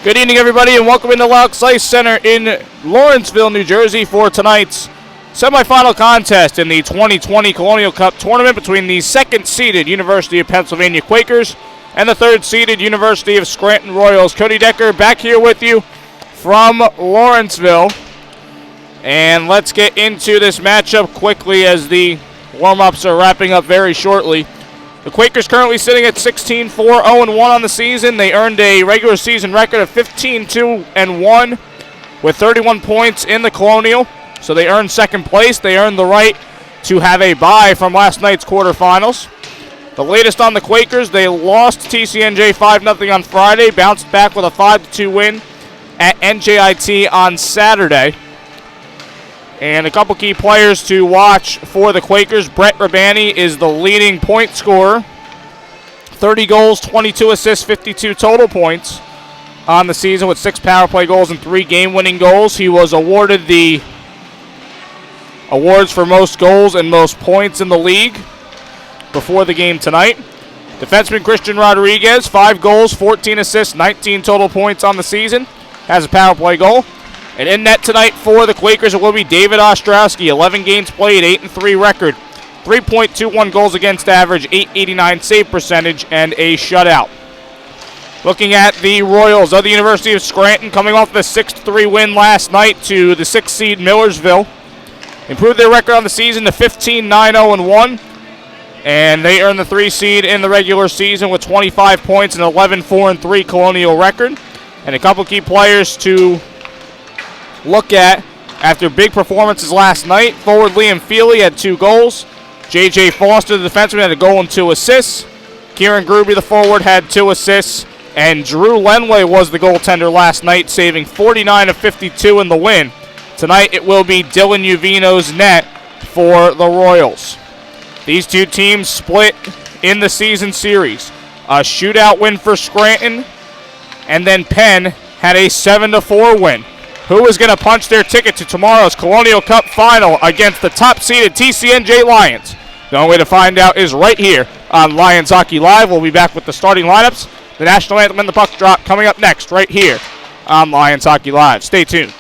Good evening, everybody, and welcome into Loucks Ice Center in Lawrenceville, New Jersey for tonight's semifinal contest in the 2020 Colonial Cup tournament between the second-seeded University of Pennsylvania Quakers and the third-seeded University of Scranton Royals. Cody Decker back here with you from Lawrenceville. And let's get into this matchup quickly as the warm-ups are wrapping up very shortly. The Quakers currently sitting at 16-4, 0-1 on the season. They earned a regular season record of 15-2-1 with 31 points in the Colonial. So they earned second place. They earned the right to have a bye from last night's quarterfinals. The latest on the Quakers, they lost TCNJ 5-0 on Friday, bounced back with a 5-2 win at NJIT on Saturday. And a couple key players to watch for the Quakers. Brett Rabani is the leading point scorer. 30 goals, 22 assists, 52 total points on the season with 6 power play goals and 3 game-winning goals. He was awarded the awards for most goals and most points in the league before the game tonight. Defenseman Christian Rodriguez, 5 goals, 14 assists, 19 total points on the season. Has a power play goal. And in net tonight for the Quakers, it will be David Ostrowski. 11 games played, 8-3 record, 3.21 goals against average, 889 save percentage, and a shutout. Looking at the Royals of the University of Scranton, coming off the 6-3 win last night to the 6th seed Millersville. Improved their record on the season to 15-9-0-1. And they earned the 3 seed in the regular season with 25 points and 11-4-3 Colonial record. And a couple key players to look at after big performances last night. Forward Liam Feely had 2 goals. J.J. Foster, the defenseman, had a goal and 2 assists. Kieran Gruby, the forward, had 2 assists. And Drew Lenway was the goaltender last night, saving 49 of 52 in the win. Tonight it will be Dylan Uvino's net for the Royals. These two teams split in the season series. A shootout win for Scranton, and then Penn had a 7-4 win. Who is going to punch their ticket to tomorrow's Colonial Cup final against the top-seeded TCNJ Lions? The only way to find out is right here on Lions Hockey Live. We'll be back with the starting lineups, the national anthem, and the puck drop coming up next right here on Lions Hockey Live. Stay tuned.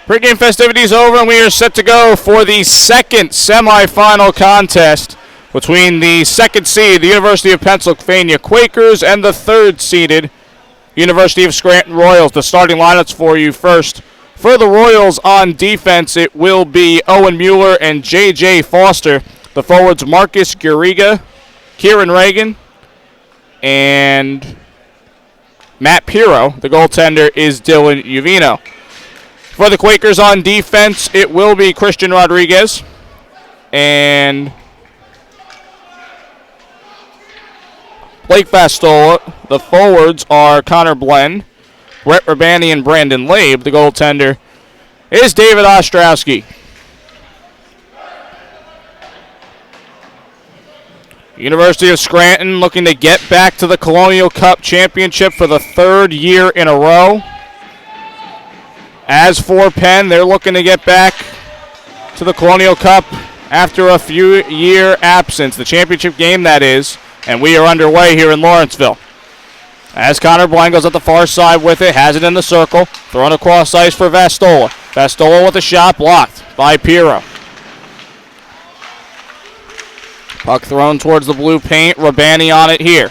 Pre-game festivities over, and we are set to go for the second semifinal contest between the second seed, the University of Pennsylvania Quakers, and the third seeded University of Scranton Royals. The starting lineups for you first. For the Royals on defense, it will be Owen Mueller and J.J. Foster. The forwards, Marcus Guriga, Kieran Reagan, and Matt Piro. The goaltender is Dylan Uvino. For the Quakers on defense, it will be Christian Rodriguez and Blake Vastola. The forwards are Connor Blen, Brett Urbani, and Brandon Labe. The goaltender is David Ostrowski. University of Scranton looking to get back to the Colonial Cup championship for the third year in a row. As for Penn, they're looking to get back to the Colonial Cup after a few-year absence. The championship game, that is, and we are underway here in Lawrenceville. As Connor Blank goes at the far side with it, has it in the circle, thrown across ice for Vastola. Vastola with a shot blocked by Piro. Puck thrown towards the blue paint. Urbani on it here.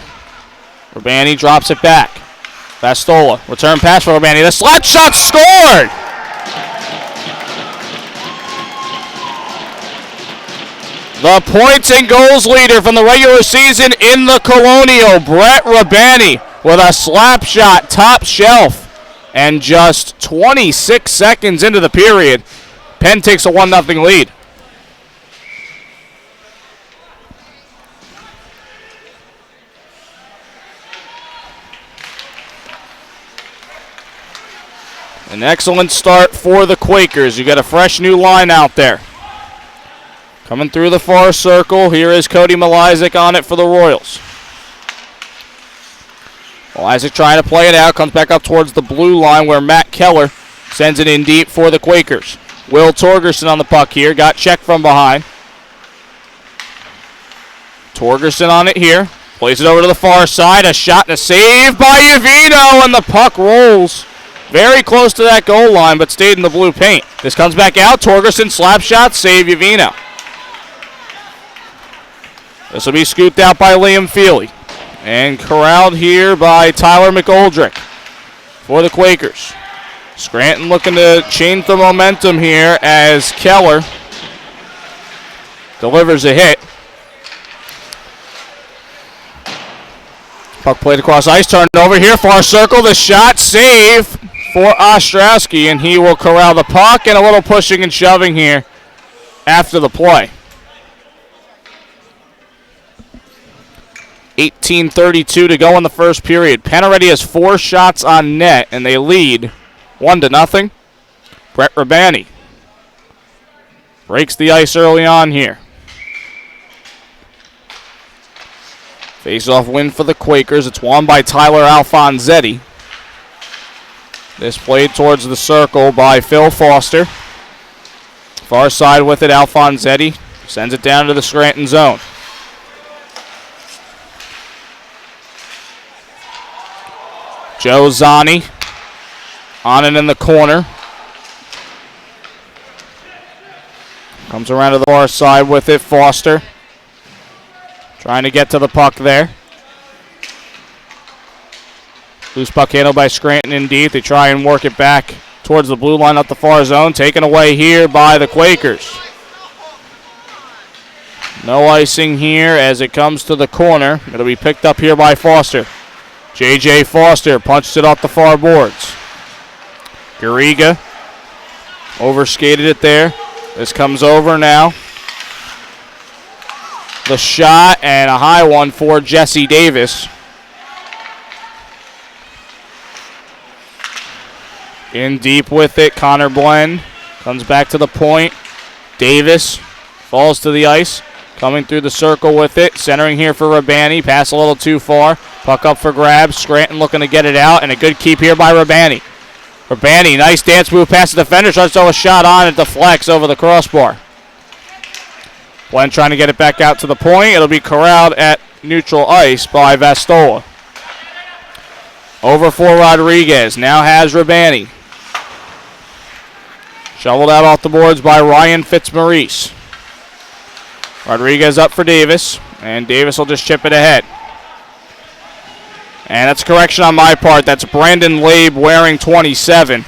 Urbani drops it back. Vastola, return pass for Urbani. The slap shot scored! The points and goals leader from the regular season in the Colonial, Brett Urbani, with a slap shot, top shelf. And just 26 seconds into the period, Penn takes a 1-0 lead. An excellent start for the Quakers. You got a fresh new line out there. Coming through the far circle, here is Cody Malizek on it for the Royals. Malizek trying to play it out, comes back up towards the blue line where Matt Keller sends it in deep for the Quakers. Will Torgerson on the puck here, got checked from behind. Torgerson on it here, plays it over to the far side, a shot and a save by Uvino, and the puck rolls very close to that goal line, but stayed in the blue paint. This comes back out. Torgerson, slap shot, save Uvino. This will be scooped out by Liam Feely. And corralled here by Tyler McGoldrick for the Quakers. Scranton looking to change the momentum here as Keller delivers a hit. Puck played across ice, turned over here, far circle, the shot, save for Ostrowski, and he will corral the puck, and a little pushing and shoving here after the play. 18:32 to go in the first period. Penn already has 4 shots on net, and they lead 1-0. Brett Urbani breaks the ice early on here. Face-off win for the Quakers. It's won by Tyler Alfonzetti. This played towards the circle by Phil Foster. Far side with it, Alfonzetti sends it down to the Scranton zone. Joe Zani on it in the corner. Comes around to the far side with it, Foster. Trying to get to the puck there. Loose puck handled by Scranton indeed. They try and work it back towards the blue line up the far zone. Taken away here by the Quakers. No icing here as it comes to the corner. It'll be picked up here by Foster. J.J. Foster punched it off the far boards. Gariga overskated it there. This comes over now. The shot and a high one for Jesse Davis. In deep with it, Connor Blen comes back to the point. Davis falls to the ice, coming through the circle with it. Centering here for Urbani, pass a little too far. Puck up for grabs. Scranton looking to get it out, and a good keep here by Urbani. Urbani, nice dance move past the defender, tries to throw a shot on it, deflects over the crossbar. Blen trying to get it back out to the point. It'll be corralled at neutral ice by Vastola. Over for Rodriguez, now has Urbani. Shoveled out off the boards by Ryan Fitzmaurice. Rodriguez up for Davis, and Davis will just chip it ahead. And that's a correction on my part. That's Brandon Labe wearing 27.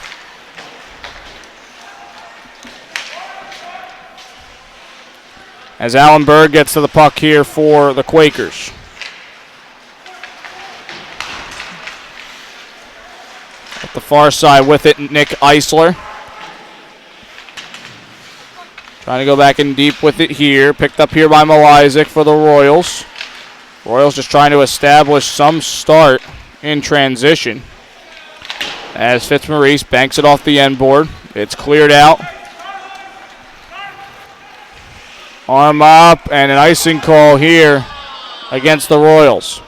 As Allen Berg gets to the puck here for the Quakers. At the far side with it, Nick Eisler. Trying to go back in deep with it here. Picked up here by Malizic for the Royals. Royals just trying to establish some start in transition. As Fitzmaurice banks it off the end board. It's cleared out. Arm up and an icing call here against the Royals.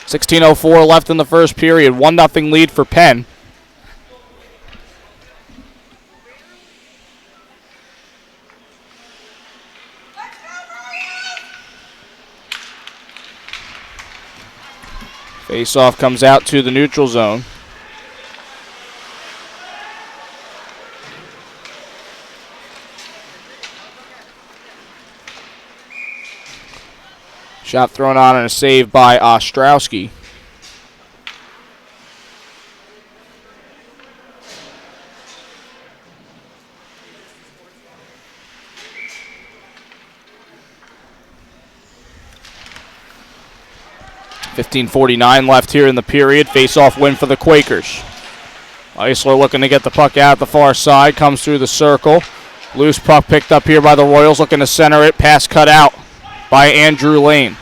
16:04 left in the first period. 1-0 lead for Penn. Face-off comes out to the neutral zone. Shot thrown on and a save by Ostrowski. .59 left here in the period. Face-off win for the Quakers. Eisler looking to get the puck out the far side. Comes through the circle. Loose puck picked up here by the Royals. Looking to center it. Pass cut out by Andrew Lane.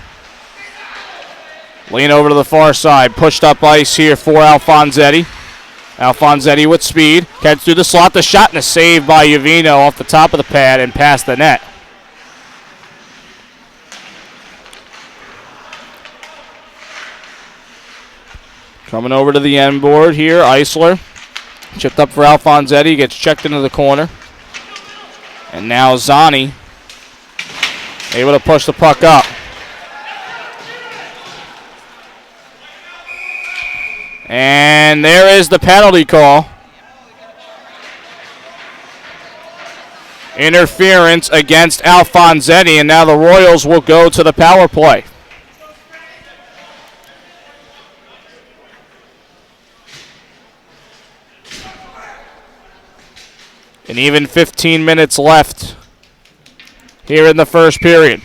Lane over to the far side. Pushed up ice here for Alfonsetti. Alfonsetti with speed. Heads through the slot. The shot and a save by Uvino off the top of the pad and past the net. Coming over to the end board here, Eisler. Chipped up for Alfonsetti, gets checked into the corner. And now Zani able to push the puck up. And there is the penalty call. Interference against Alfonsetti, and now the Royals will go to the power play. And even 15 minutes left here in the first period.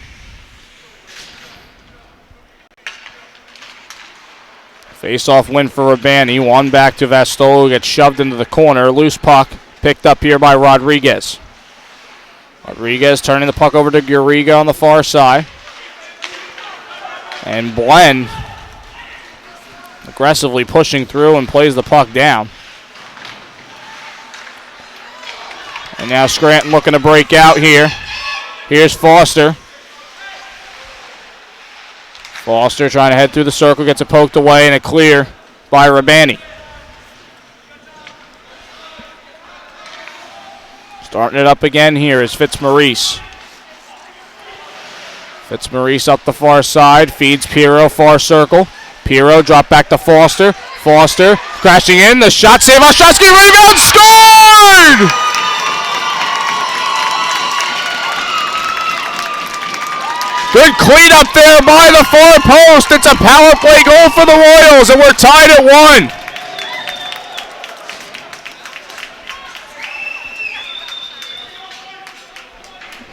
Face-off win for Urbani. One back to Vastolo, gets shoved into the corner. Loose puck picked up here by Rodriguez. Rodriguez turning the puck over to Garriga on the far side. And Blen aggressively pushing through and plays the puck down. And now Scranton looking to break out here. Here's Foster. Foster trying to head through the circle, gets it poked away, and a clear by Rabani. Starting it up again here is Fitzmaurice. Fitzmaurice up the far side, feeds Pirro, far circle. Pirro drop back to Foster. Foster crashing in, the shot save, Ostrowski, rebound, scored! Good cleanup there by the far post. It's a power play goal for the Royals, and we're tied at 1.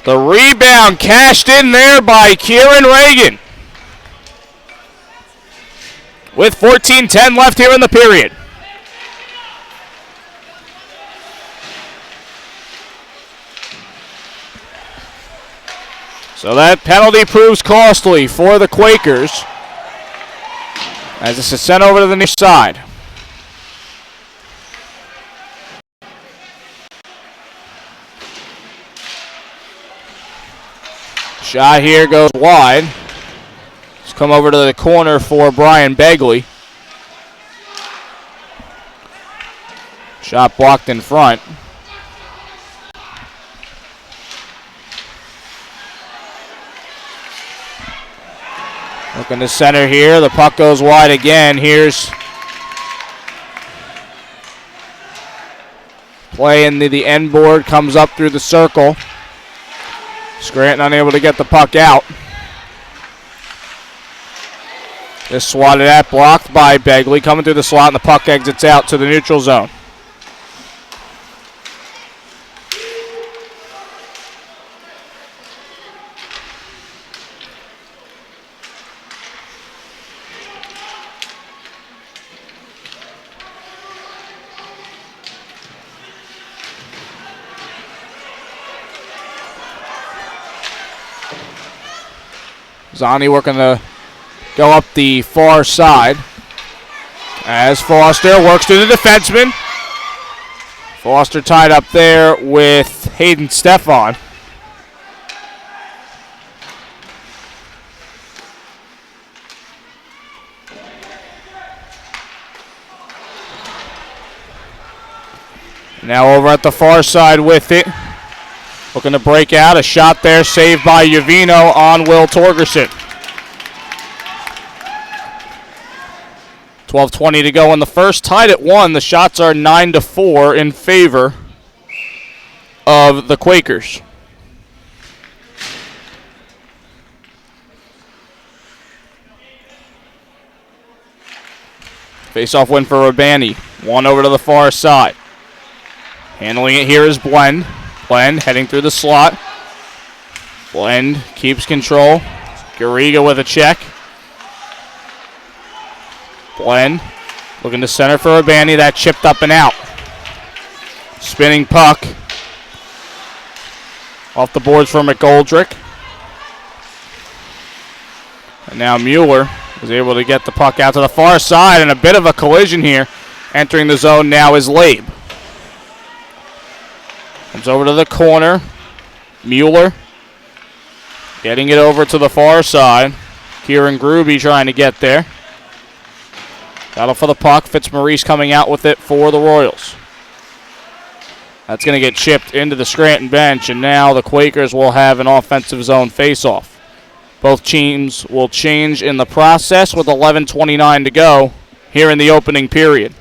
The rebound cashed in there by Kieran Reagan. With 14:10 left here in the period. So that penalty proves costly for the Quakers as this is sent over to the near side. Shot here goes wide. It's come over to the corner for Brian Begley. Shot blocked in front. Looking to center here. The puck goes wide again. Here's Play into the end board, comes up through the circle. Scranton unable to get the puck out. Is swatted at, blocked by Begley. Coming through the slot, and the puck exits out to the neutral zone. Zani working to go up the far side as Foster works through the defenseman. Foster tied up there with Hayden Stefan. Now over at the far side with it. Looking to break out. A shot there saved by Uvino on Will Torgerson. 12:20 to go in the first. Tied at 1. The shots are 9-4 in favor of the Quakers. Face-off win for Urbani. One over to the far side. Handling it here is Blend. Blend heading through the slot. Blend keeps control. Garriga with a check. Blend looking to center for Urbani. That chipped up and out. Spinning puck. Off the boards for McGoldrick. And now Mueller is able to get the puck out to the far side, and a bit of a collision here. Entering the zone now is Labe. Comes over to the corner. Mueller getting it over to the far side. Kieran Gruby trying to get there. Battle for the puck. Fitzmaurice coming out with it for the Royals. That's going to get chipped into the Scranton bench, and now the Quakers will have an offensive zone face-off. Both teams will change in the process with 11:29 to go here in the opening period.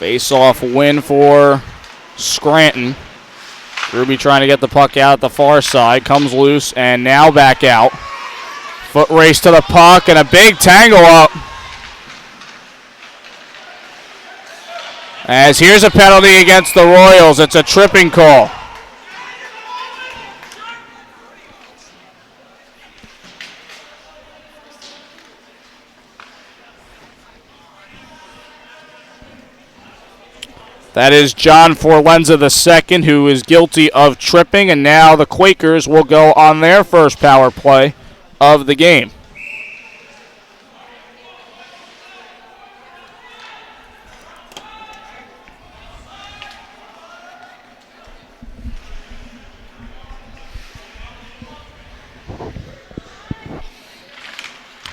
Face-off win for Scranton. Ruby trying to get the puck out at the far side. Comes loose and now back out. Foot race to the puck and a big tangle up. As here's a penalty against the Royals. It's a tripping call. That is John Forlenza II, who is guilty of tripping, and now the Quakers will go on their first power play of the game.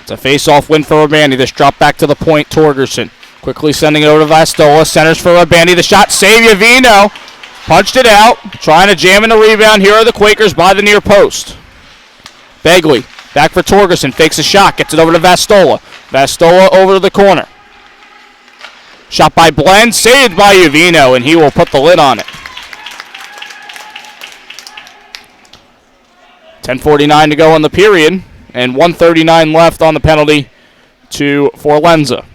It's a face-off win for Urbani. This drop back to the point, Torgerson. Quickly sending it over to Vastola. Centers for Urbani. The shot save. Uvino punched it out. Trying to jam in the rebound. Here are the Quakers by the near post. Begley back for Torgerson. Fakes a shot. Gets it over to Vastola. Vastola over to the corner. Shot by Blend. Saved by Uvino, and he will put the lid on it. 10:49 to go in the period, and 1:39 left on the penalty to Forlenza.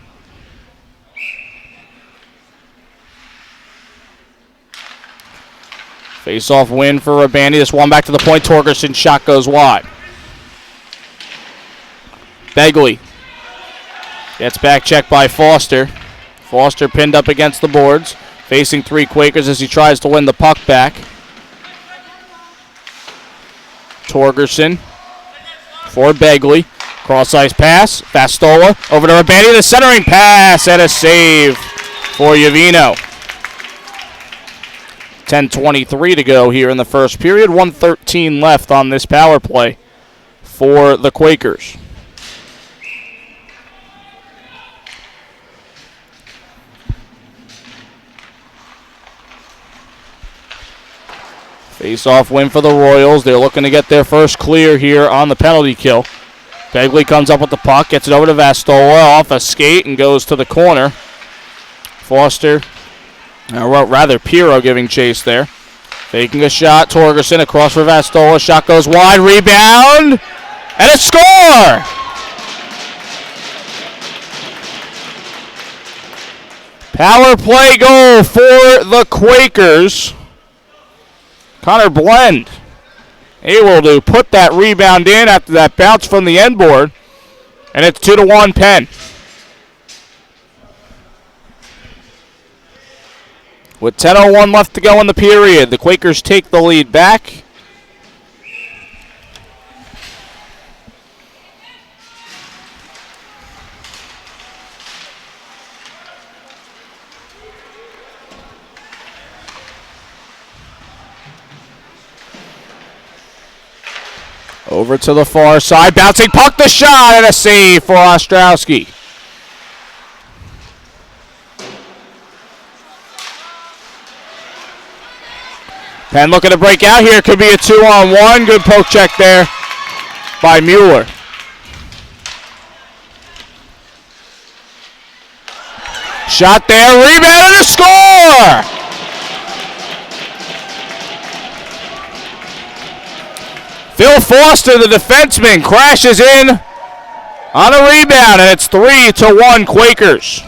Face-off win for Urbani. This one back to the point. Torgerson shot goes wide. Begley gets back checked by Foster. Foster pinned up against the boards. Facing three Quakers as he tries to win the puck back. Torgerson for Begley. Cross-ice pass. Vastola over to Urbani. The centering pass and a save for Uvino. 10:23 to go here in the first period. 1:13 left on this power play for the Quakers. Face-off win for the Royals. They're looking to get their first clear here on the penalty kill. Begley comes up with the puck, gets it over to Vastola, off a skate, and goes to the corner. Foster, or rather Piro giving chase there. Taking a shot, Torgerson across for Vastola. Shot goes wide, rebound, and a score! Power play goal for the Quakers. Connor Blend able to put that rebound in after that bounce from the end board, and it's 2-1 Penn. With 10:01 left to go in the period, the Quakers take the lead back. Over to the far side, bouncing puck, the shot, and a save for Ostrowski. Penn looking to break out here, could be a 2-on-1. Good poke check there by Mueller. Shot there, rebound, and a score! Phil Foster, the defenseman, crashes in on a rebound, and it's 3-1 Quakers.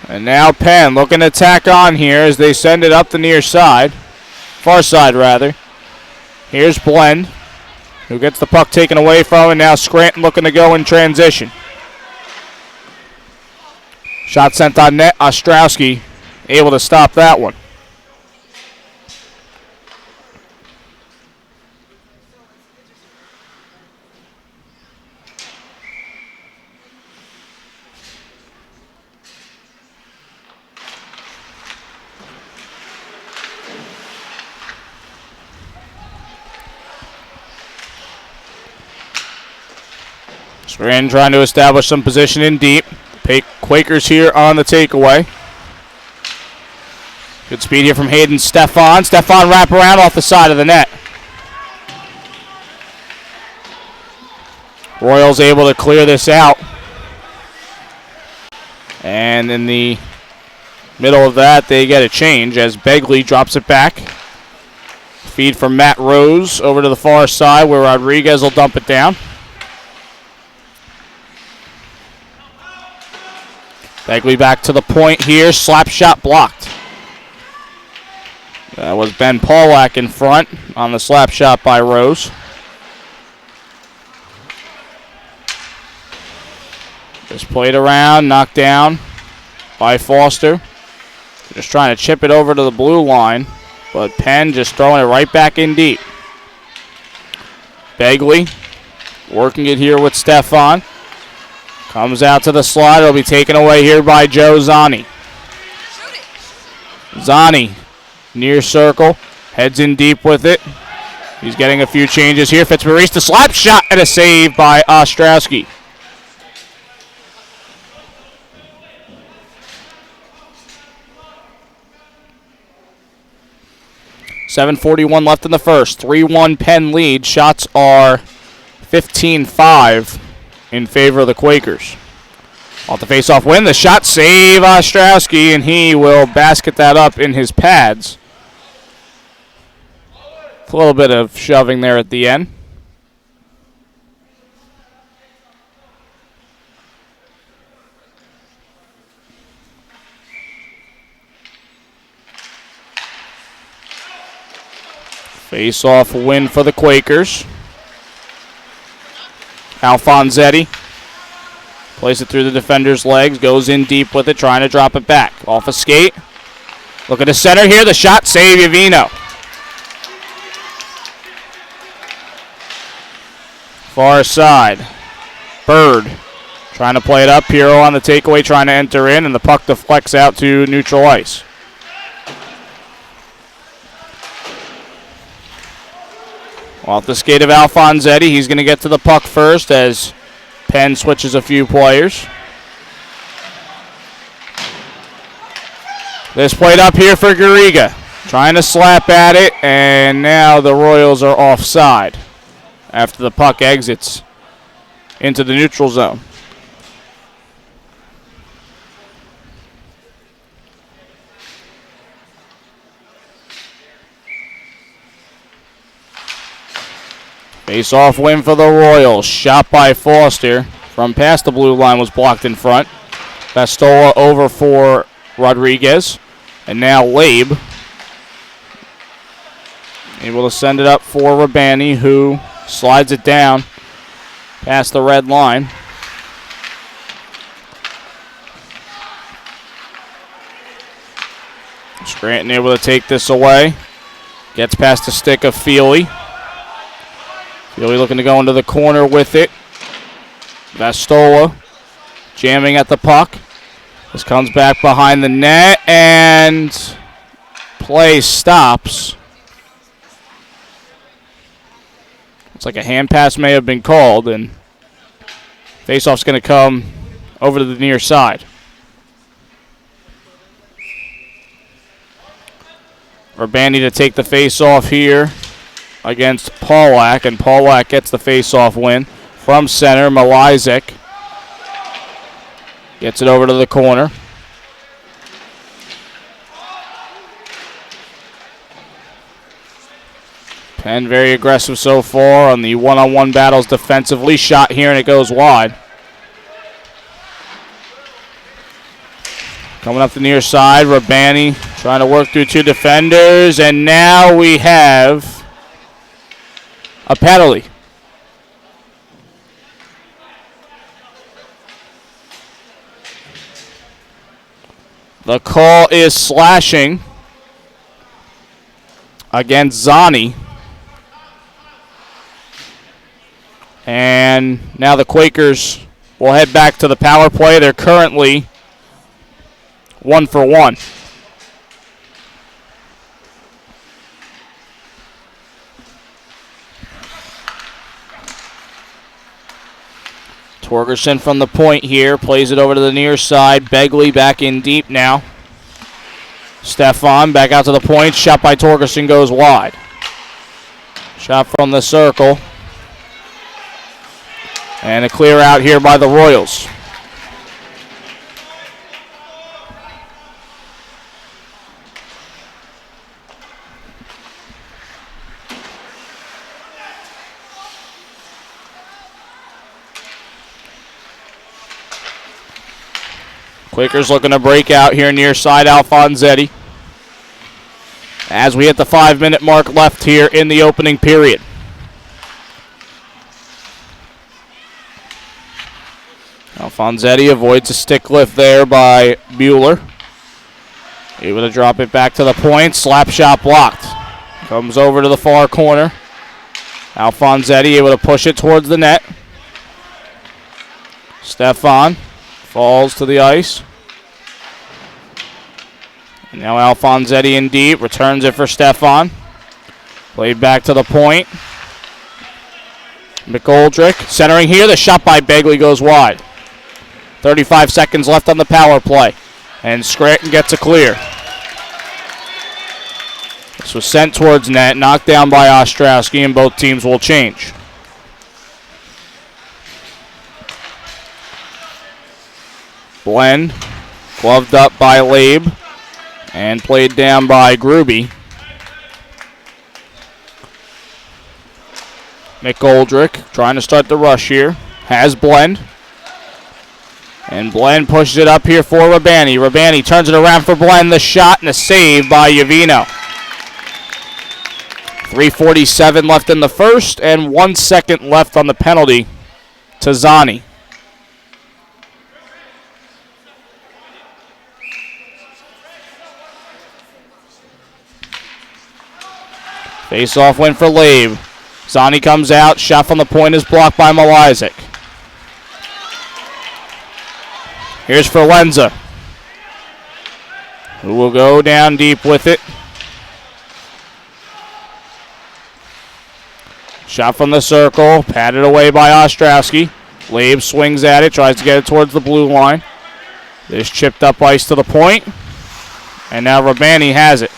And now Penn looking to tack on here as they send it up the near side. Far side, rather. Here's Blend, who gets the puck taken away from him. Now Scranton looking to go in transition. Shot sent on net. Ostrowski able to stop that one. Scranton trying to establish some position in deep. Quakers here on the takeaway. Good speed here from Hayden Stefan. Stefan wrap around off the side of the net. Royals able to clear this out. And in the middle of that, they get a change as Begley drops it back. Feed from Matt Rose over to the far side where Rodriguez will dump it down. Begley back to the point here. Slap shot blocked. That was Ben Paulak in front on the slap shot by Rose. Just played around, knocked down by Foster. Just trying to chip it over to the blue line, but Penn just throwing it right back in deep. Begley working it here with Stefan. Comes out to the slot. It'll be taken away here by Joe Zani. Zani, near circle, heads in deep with it. He's getting a few changes here. Fitzmaurice, the slap shot, and a save by Ostrowski. .741 left in the first. 3-1 Penn lead. Shots are 15-5. In favor of the Quakers. Off the face-off win, the shot save Ostrowski, and he will basket that up in his pads. A little bit of shoving there at the end. Face-off win for the Quakers. Alfonsetti plays it through the defender's legs, goes in deep with it, trying to drop it back. Off a skate. Look at the center here, the shot, save Yavino. Far side. Bird trying to play it up. Hero on the takeaway, trying to enter in, and the puck deflects out to neutral ice. Off the skate of Alfonsetti, he's going to get to the puck first as Penn switches a few players. This played up here for Garriga. Trying to slap at it, and now the Royals are offside after the puck exits into the neutral zone. Face-off win for the Royals. Shot by Foster from past the blue line was blocked in front. Bastola over for Rodriguez. And now Labe able to send it up for Rabani, who slides it down past the red line. Scranton able to take this away. Gets past the stick of Feely. Feely looking to go into the corner with it. Bastola jamming at the puck. This comes back behind the net, and play stops. It's like a hand pass may have been called, and faceoff's going to come over to the near side. Urbani to take the faceoff here against Paulak, and Paulak gets the faceoff win from center. Malizek gets it over to the corner. Penn very aggressive so far on the one-on-one battles defensively. Shot here and it goes wide. Coming up the near side, Rabani trying to work through two defenders, and now we have a penalty. The call is slashing against Zani. And now the Quakers will head back to the power play. They're currently 1-for-1. Torgerson from the point here, plays it over to the near side. Begley back in deep now. Stefan back out to the point. Shot by Torgerson goes wide. Shot from the circle. And a clear out here by the Royals. Quakers looking to break out here near side Alfonsetti as we hit the 5-minute mark left here in the opening period. Alfonsetti avoids a stick lift there by Bueller. Able to drop it back to the point. Slap shot blocked. Comes over to the far corner. Alfonsetti able to push it towards the net. Stefan falls to the ice. And now Alfonsetti in deep. Returns it for Stefan. Played back to the point. McGoldrick centering here. The shot by Begley goes wide. 35 seconds left on the power play. And Scranton gets a clear. This was sent towards net, knocked down by Ostrowski, and both teams will change. Blend, gloved up by Labe, and played down by Gruby. McGoldrick trying to start the rush here. Has Blend. And Blend pushes it up here for Rabani. Rabani turns it around for Blend. The shot and the save by Yavino. 3:47 left in the first and 1 second left on the penalty to Zani. Face-off win for Labe. Zani comes out. Shot from the point is blocked by Malizek. Here's Forlenza, who will go down deep with it. Shot from the circle, patted away by Ostrowski. Labe swings at it, tries to get it towards the blue line. There's chipped up ice to the point. And now Rabani has it.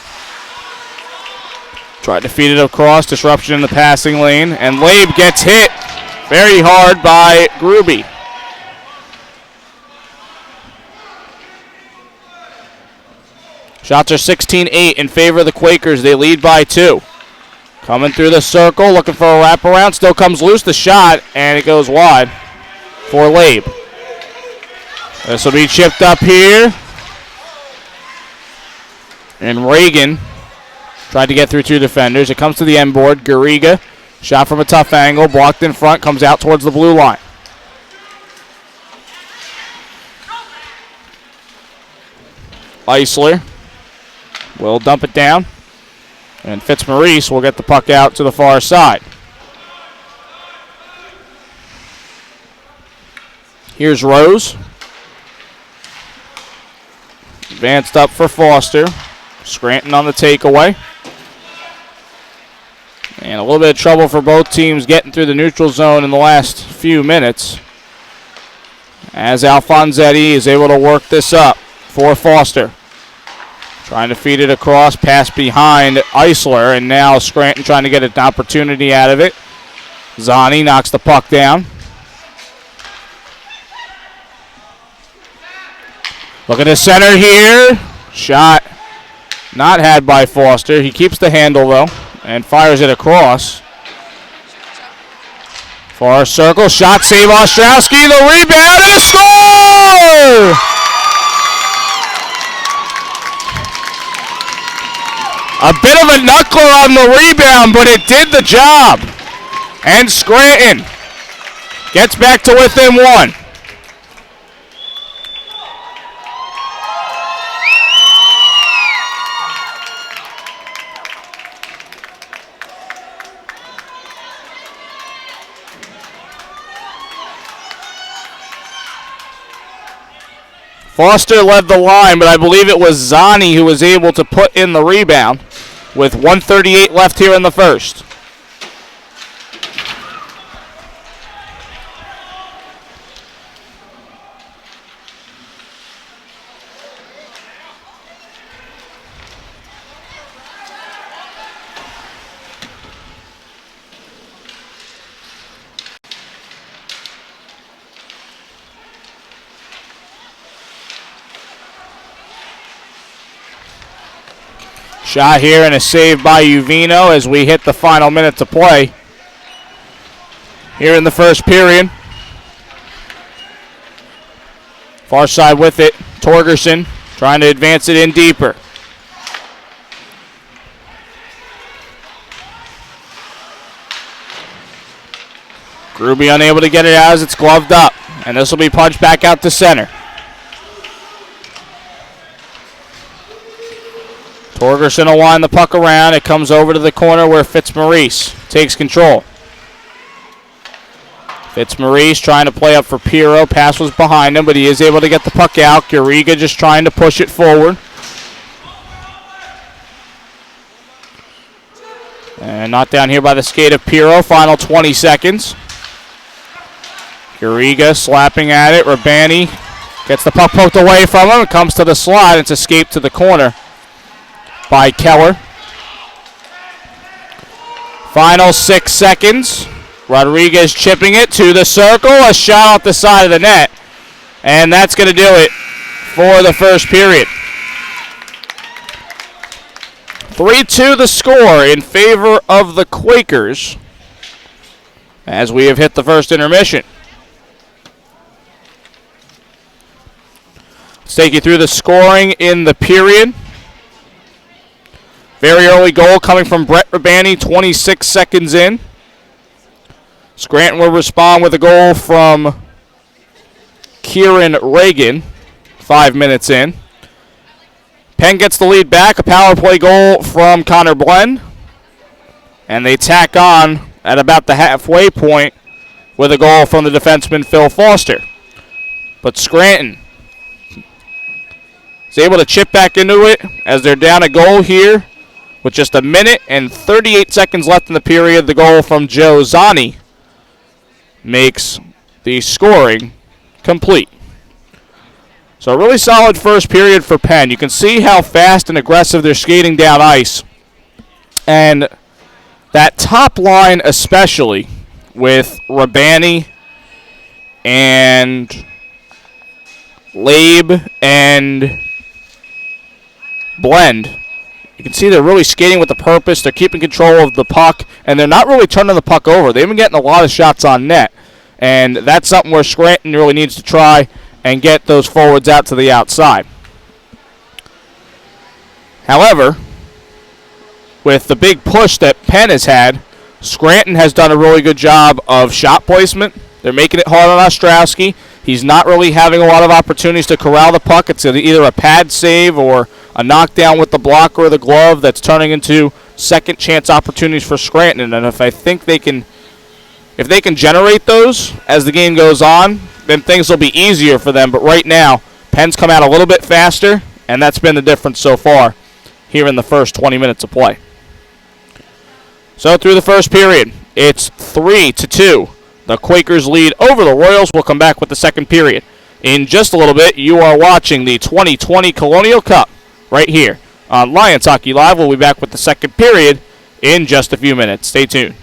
Tried to feed it across, disruption in the passing lane, and Labe gets hit very hard by Gruby. Shots are 16-8 in favor of the Quakers. They lead by 2. Coming through the circle, looking for a wraparound. Still comes loose, the shot, and it goes wide for Labe. This will be chipped up here. And Reagan tried to get through 2 defenders. It comes to the end board. Garriga, shot from a tough angle, blocked in front, comes out towards the blue line. Eisler will dump it down. And Fitzmaurice will get the puck out to the far side. Here's Rose. Advanced up for Foster. Scranton on the takeaway. And a little bit of trouble for both teams getting through the neutral zone in the last few minutes, as Alfonsetti is able to work this up for Foster. Trying to feed it across, pass behind Eisler, and now Scranton trying to get an opportunity out of it. Zani knocks the puck down. Look at the center here. Shot not had by Foster. He keeps the handle, though, and fires it across. Far circle, shot, save Ostrowski, the rebound, and a score! A bit of a knuckler on the rebound, but it did the job. And Scranton gets back to within 1. Foster led the line, but I believe it was Zani who was able to put in the rebound with 1:38 left here in the first. Shot here and a save by Uvino as we hit the final minute to play here in the first period. Far side with it. Torgerson trying to advance it in deeper. Gruby unable to get it out as it's gloved up. And this will be punched back out to center. Torgerson will wind the puck around. It comes over to the corner where Fitzmaurice takes control. Fitzmaurice trying to play up for Pirro. Pass was behind him, but he is able to get the puck out. Garriga just trying to push it forward. And knocked down here by the skate of Pirro. Final 20 seconds. Garriga slapping at it. Rabani gets the puck poked away from him. It comes to the slot. It's escaped to the corner by Keller. Final 6 seconds. Rodriguez chipping it to the circle. A shot off the side of the net. And that's going to do it for the first period. 3-2 the score in favor of the Quakers as we have hit the first intermission. Let's take you through the scoring in the period. Very early goal coming from Brett Rabani, 26 seconds in. Scranton will respond with a goal from Kieran Reagan, 5 minutes in. Penn gets the lead back, a power play goal from Connor Blenn. And they tack on at about the halfway point with a goal from the defenseman Phil Foster. But Scranton is able to chip back into it as they're down a goal here with just a minute and 38 seconds left in the period. The goal from Joe Zani makes the scoring complete. So a really solid first period for Penn. You can see how fast and aggressive they're skating down ice. And that top line especially with Rabani and Labe and Blend. You can see they're really skating with a purpose. They're keeping control of the puck, and they're not really turning the puck over. They've been getting a lot of shots on net, and that's something where Scranton really needs to try and get those forwards out to the outside. However, with the big push that Penn has had, Scranton has done a really good job of shot placement. They're making it hard on Ostrowski. He's not really having a lot of opportunities to corral the puck. It's either a pad save or a knockdown with the blocker or the glove that's turning into second chance opportunities for Scranton. And if they can generate those as the game goes on, then things will be easier for them. But right now, Penn's come out a little bit faster, and that's been the difference so far here in the first 20 minutes of play. So through the first period, it's 3-2. The Quakers lead over the Royals. We'll come back with the second period. In just a little bit, you are watching the 2020 Colonial Cup right here on Lions Hockey Live. We'll be back with the second period in just a few minutes. Stay tuned.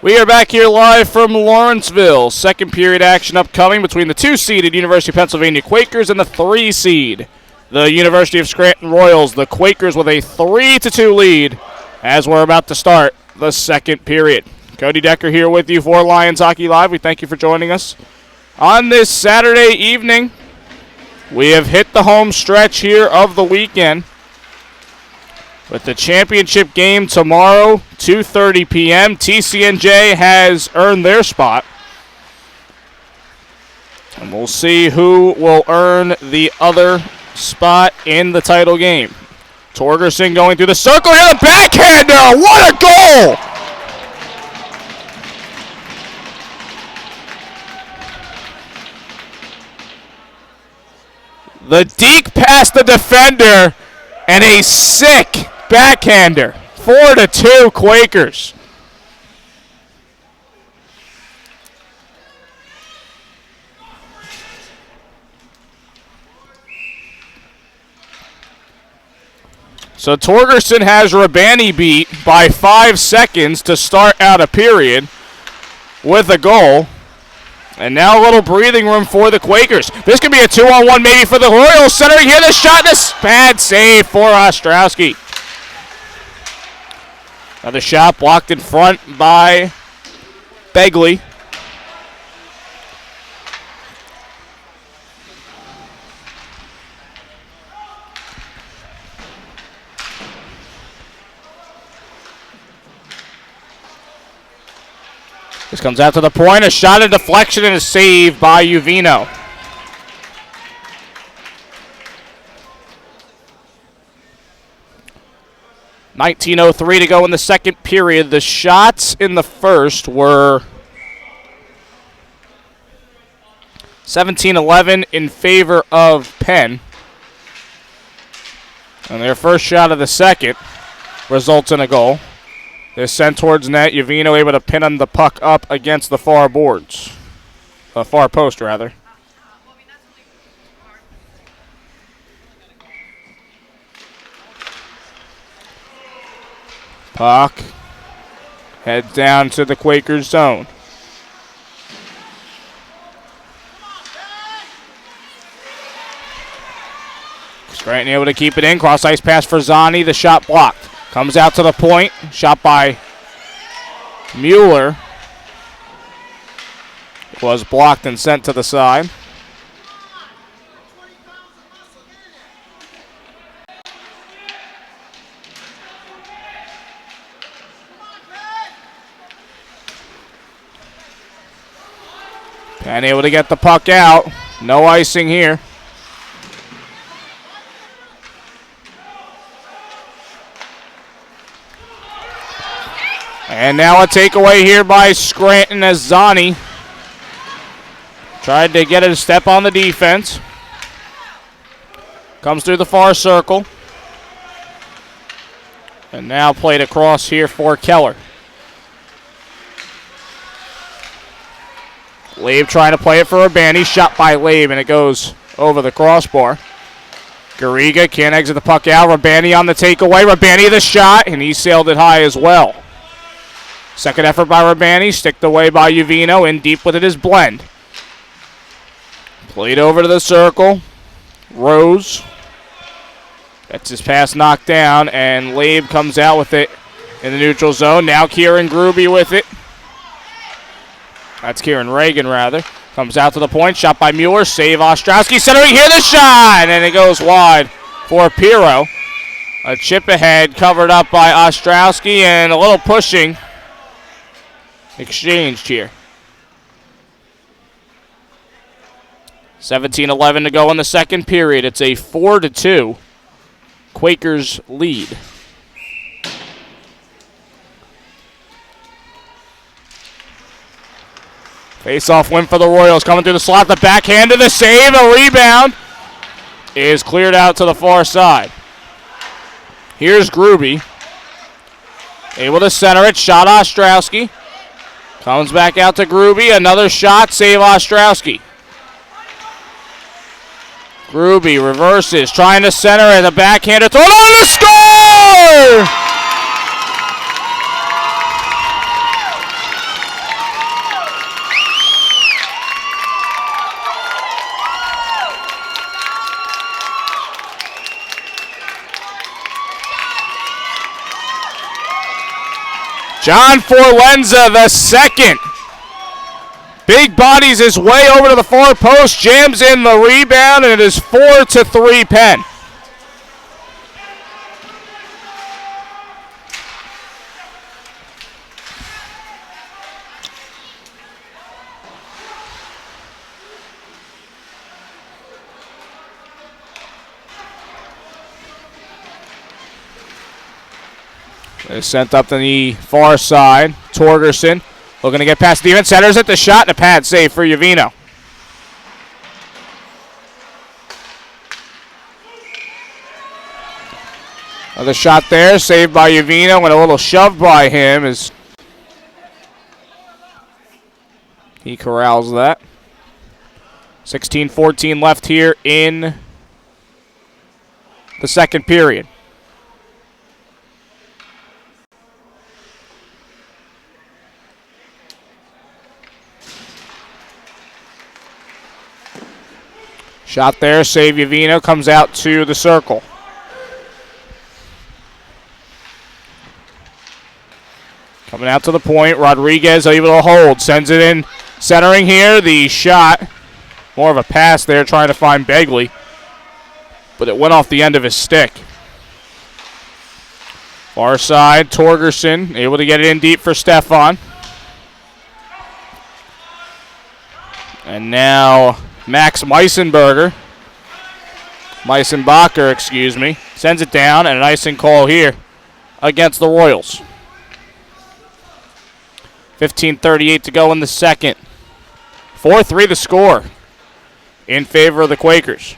We are back here live from Lawrenceville. Second period action upcoming between the 2-seeded University of Pennsylvania Quakers and the 3-seed, the University of Scranton Royals. The Quakers with a 3-2 lead as we're about to start the second period. Cody Decker here with you for Lions Hockey Live. We thank you for joining us on this Saturday evening. We have hit the home stretch here of the weekend with the championship game tomorrow, 2:30 p.m. TCNJ has earned their spot. And we'll see who will earn the other spot in the title game. Torgerson going through the circle here, the backhander! What a goal! The deke past the defender and a sick backhander. 4-2 Quakers. So Torgerson has Rabani beat by 5 seconds to start out a period with a goal. And now a little breathing room for the Quakers. This could be a 2-on-1 maybe for the Royals. Centering here, the shot, this bad save for Ostrowski. Another shot blocked in front by Begley. This comes out to the point, a shot, a deflection, and a save by Uvino. .19:03 to go in the second period. The shots in the first were 17-11 in favor of Penn. And their first shot of the second results in a goal. They're sent towards net. Uvino able to pin on the puck up against the far boards. The far post, rather. Puck head down to the Quakers zone. Scranton able to keep it in. Cross ice pass for Zani. The shot blocked. Comes out to the point. Shot by Mueller. Was blocked and sent to the side. Penn able to get the puck out. No icing here. And now a takeaway here by Scranton as Zani tried to get a step on the defense. Comes through the far circle. And now played across here for Keller. Labe trying to play it for Rabani. Shot by Labe, and it goes over the crossbar. Garriga can't exit the puck out. Rabani on the takeaway. Rabani the shot, and he sailed it high as well. Second effort by Rabani. Sticked away by Uvino. In deep with it is Blend. Played over to the circle. Rose. Gets his pass knocked down, and Labe comes out with it in the neutral zone. Now Kieran Gruby with it. That's Kieran Reagan, rather. Comes out to the point. Shot by Mueller. Save Ostrowski. Centering here, the shot! And it goes wide for Piro. A chip ahead covered up by Ostrowski, and a little pushing exchanged here. 17-11 to go in the second period. It's a 4-2 Quakers lead. Face-off win for the Royals. Coming through the slot, the backhand to the save. A rebound is cleared out to the far side. Here's Gruby. Able to center it. Shot Ostrowski. Comes back out to Gruby. Another shot. Save Ostrowski. Gruby reverses. Trying to center it. The backhander. Throw it on the score! John Forlenza, the second. Big bodies his way over to the far post, jams in the rebound, and it is 4-3 Penn. They're sent up to the far side. Torgerson looking to get past the defense. Centers at the shot and a pad save for Uvino. Another shot there, saved by Uvino, and a little shove by him as he corrals that. 16-14 left here in the second period. Shot there, save Uvino, comes out to the circle. Coming out to the point, Rodriguez able to hold, sends it in, centering here, the shot, more of a pass there, trying to find Begley, but it went off the end of his stick. Far side, Torgerson, able to get it in deep for Stefan. And now Max Meisenbacher, excuse me, sends it down, and an icing call here against the Royals. 15:38 to go in the second. 4-3 the score in favor of the Quakers.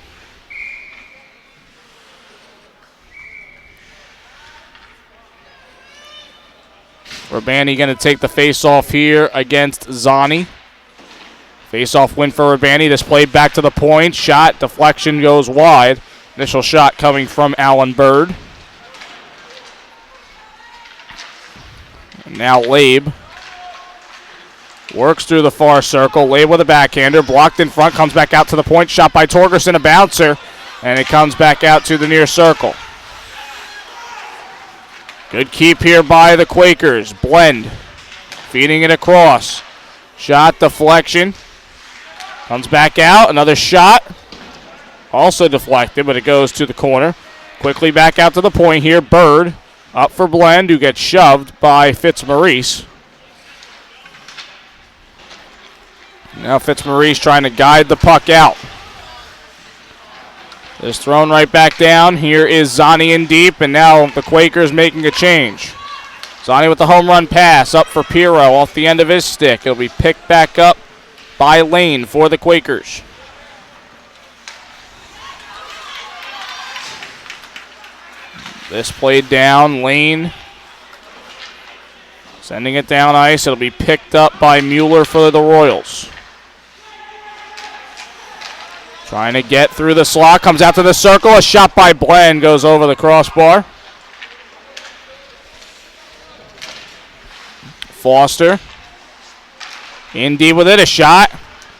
Urbani going to take the face-off here against Zani. Face-off win for Urbani. This played back to the point. Shot, deflection goes wide. Initial shot coming from Allen Bird. And now Labe works through the far circle. Labe with a backhander. Blocked in front. Comes back out to the point. Shot by Torgerson, a bouncer. And it comes back out to the near circle. Good keep here by the Quakers. Blend. Feeding it across. Shot, deflection. Comes back out. Another shot. Also deflected, but it goes to the corner. Quickly back out to the point here. Bird up for Blend, who gets shoved by Fitzmaurice. Now Fitzmaurice trying to guide the puck out. It's thrown right back down. Here is Zani in deep, and now the Quakers making a change. Zani with the home run pass up for Pirro off the end of his stick. It'll be picked back up by Lane for the Quakers. This played down. Lane sending it down ice. It'll be picked up by Mueller for the Royals. Trying to get through the slot. Comes out to the circle. A shot by Blend goes over the crossbar. Foster in deep with it. A shot.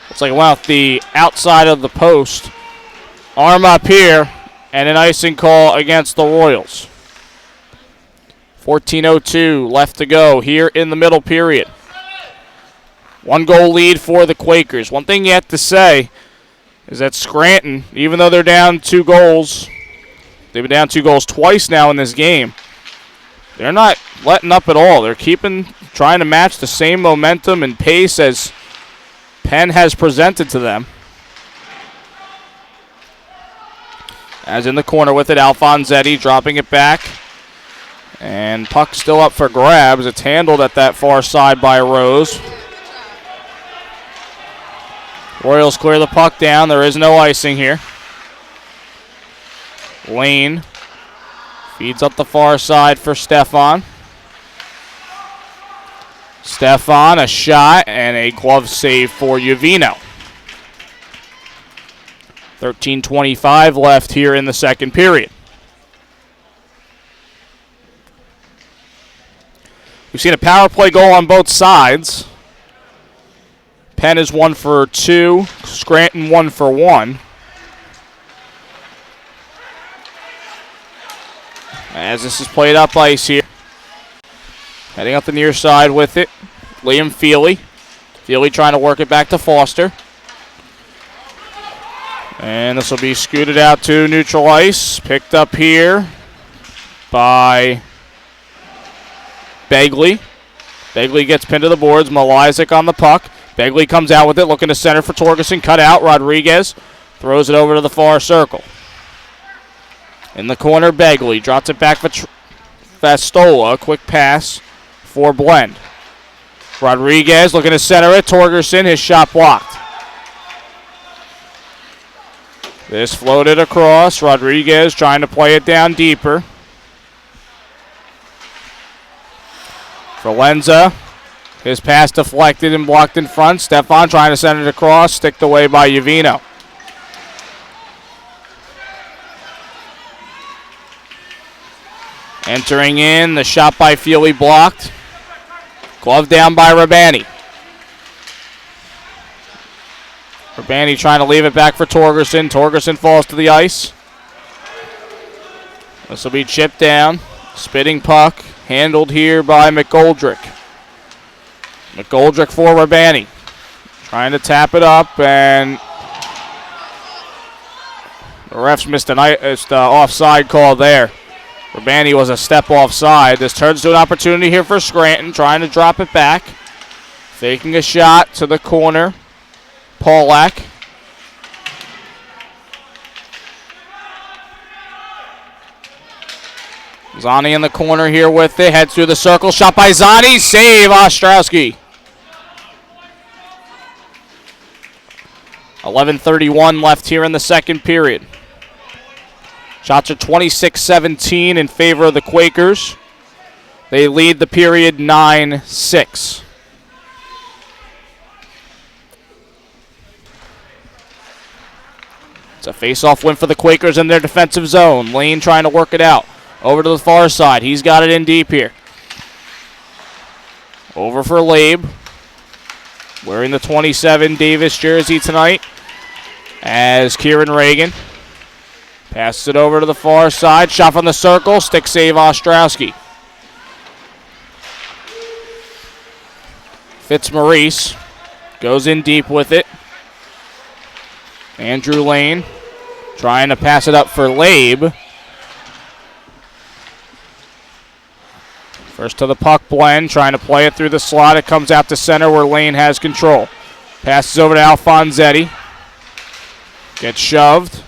Looks like it went off the outside of the post. Arm up here. And an icing call against the Royals. 14:02 left to go here in the middle period. 1-goal lead for the Quakers. One thing you have to say is that Scranton, even though they're down 2 goals, they've been down 2 goals twice now in this game, they're not letting up at all. They're trying to match the same momentum and pace as Penn has presented to them. As in the corner with it, Alfonsetti dropping it back. And puck still up for grabs. It's handled at that far side by Rose. Royals clear the puck down. There is no icing here. Lane feeds up the far side for Stefan. Stefan, a shot and a glove save for Uvino. 13:25 left here in the second period. We've seen a power play goal on both sides. Penn is 1 for 2. Scranton 1 for 1. As this is played up ice here. Heading up the near side with it, Liam Feely. Feely trying to work it back to Foster. And this will be scooted out to neutral ice. Picked up here by Begley. Begley gets pinned to the boards. Malizic on the puck. Begley comes out with it, looking to center for Torgerson. Cut out. Rodriguez throws it over to the far circle. In the corner, Begley drops it back for Fastola. Quick pass for Blend. Rodriguez looking to center it. Torgerson, his shot blocked. This floated across. Rodriguez trying to play it down deeper. For Lenza. His pass deflected and blocked in front. Stefan trying to send it across. Sticked away by Uvino. Entering in. The shot by Feely blocked. Glove down by Rabani. Rabani trying to leave it back for Torgerson. Torgerson falls to the ice. This will be chipped down. Spitting puck. Handled here by McGoldrick. McGoldrick for Rabani. Trying to tap it up, and the refs missed an offside call there. Rabani was a step offside. This turns to an opportunity here for Scranton, trying to drop it back. Faking a shot to the corner. Paulak. Zani in the corner here with it. Heads through the circle. Shot by Zani. Save Ostrowski. 11:31 left here in the second period. Shots are 26-17 in favor of the Quakers. They lead the period 9-6. It's a face-off win for the Quakers in their defensive zone. Lane trying to work it out. Over to the far side. He's got it in deep here. Over for Labe. Wearing the 27 Davis jersey tonight as Kieran Reagan. Passes it over to the far side. Shot from the circle. Stick save Ostrowski. Fitzmaurice goes in deep with it. Andrew Lane trying to pass it up for Labe. First to the puck, Blend trying to play it through the slot. It comes out to center where Lane has control. Passes over to Alfonsetti. Gets shoved.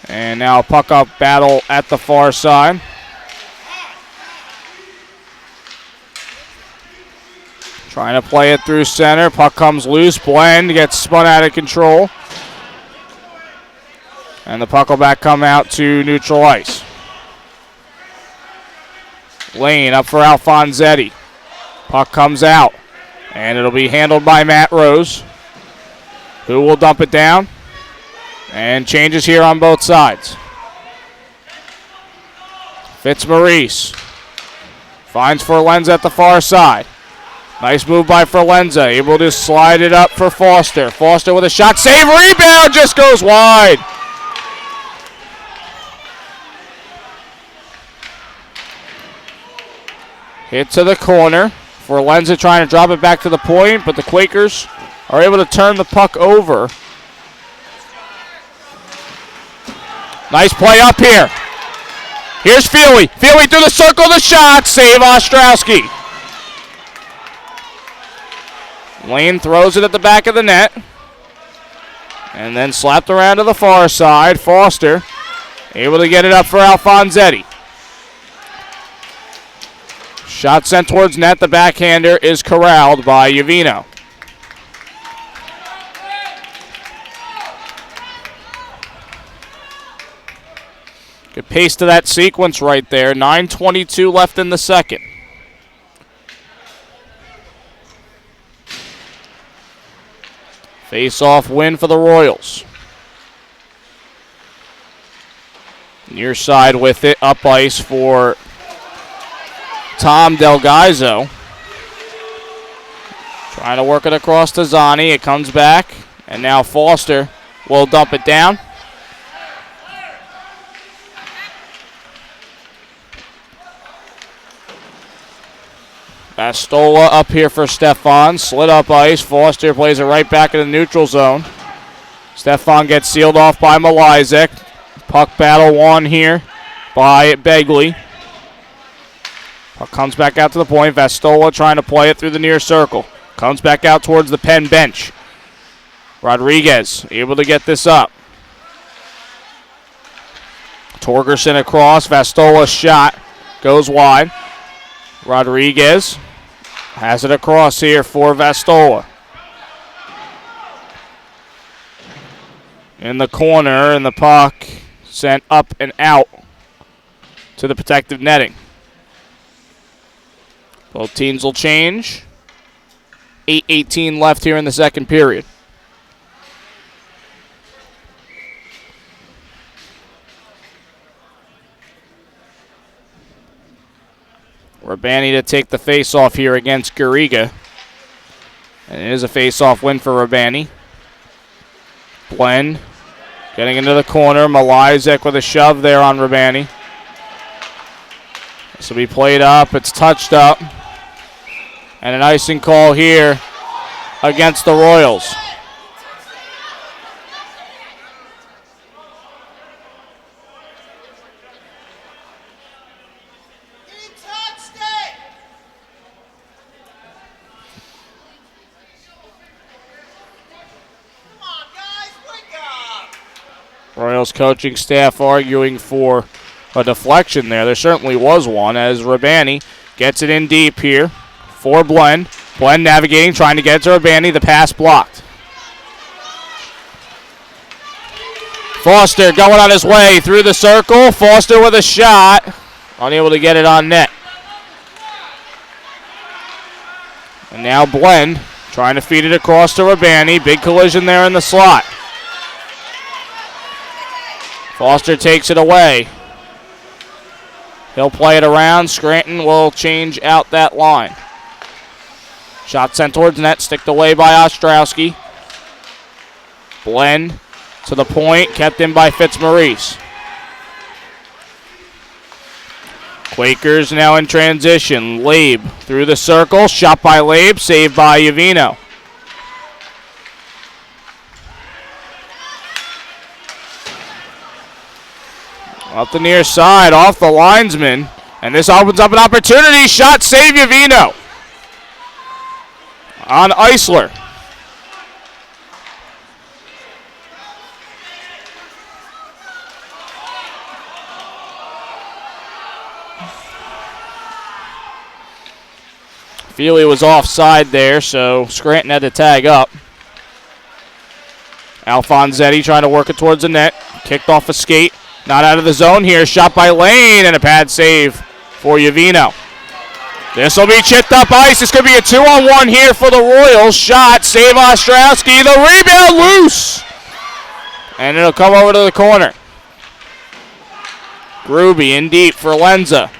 And now a puck up battle at the far side. Trying to play it through center. Puck comes loose. Blend gets spun out of control. And the puck will back come out to neutral ice. Lane up for Alfonsetti. Puck comes out. And it'll be handled by Matt Rose, who will dump it down. And changes here on both sides. Fitzmaurice finds Forlenza at the far side. Nice move by Forlenza. Able to slide it up for Foster. Foster with a shot. Save, rebound, just goes wide. Hit to the corner. Forlenza trying to drop it back to the point, but the Quakers are able to turn the puck over. Nice play up here. Here's Feely. Feely through the circle, the shot. Save Ostrowski. Lane throws it at the back of the net. And then slapped around to the far side. Foster able to get it up for Alfonsetti. Shot sent towards net. The backhander is corralled by Uvino. Good pace to that sequence right there. 9:22 left in the second. Face-off win for the Royals. Near side with it. Up ice for Tom Delgaizo. Trying to work it across to Zani. It comes back. And now Foster will dump it down. Bastola up here for Stefan. Slid up ice. Foster plays it right back in the neutral zone. Stefan gets sealed off by Malizek. Puck battle won here by Begley. Puck comes back out to the point. Bastola trying to play it through the near circle. Comes back out towards the Penn bench. Rodriguez able to get this up. Torgerson across. Vastola's shot goes wide. Rodriguez has it across here for Vastola. In the corner, and the puck sent up and out to the protective netting. Both teams will change. 8:18 left here in the second period. Rabani to take the face-off here against Garriga. And it is a face-off win for Rabani. Blend getting into the corner. Malizek with a shove there on Rabani. This will be played up. It's touched up. And an icing call here against the Royals. Royals coaching staff arguing for a deflection there. There certainly was one as Rabani gets it in deep here for Blend. Blend navigating, trying to get to Rabani. The pass blocked. Foster going on his way through the circle. Foster with a shot. Unable to get it on net. And now Blend trying to feed it across to Rabani. Big collision there in the slot. Foster takes it away. He'll play it around. Scranton will change out that line. Shot sent towards net, sticked away by Ostrowski. Blend to the point, kept in by Fitzmaurice. Quakers now in transition. Labe through the circle, shot by Labe, saved by Uvino. Up the near side, off the linesman. And this opens up an opportunity. Shot, save Uvino. On Eisler. Feely was offside there, so Scranton had to tag up. Alfonsetti trying to work it towards the net. Kicked off a skate. Not out of the zone here. Shot by Lane and a pad save for Uvino. This will be chipped up ice. This could be a 2-on-1 here for the Royals. Shot, save Ostrowski. The rebound loose. And it'll come over to the corner. Gruby in deep for Lenza.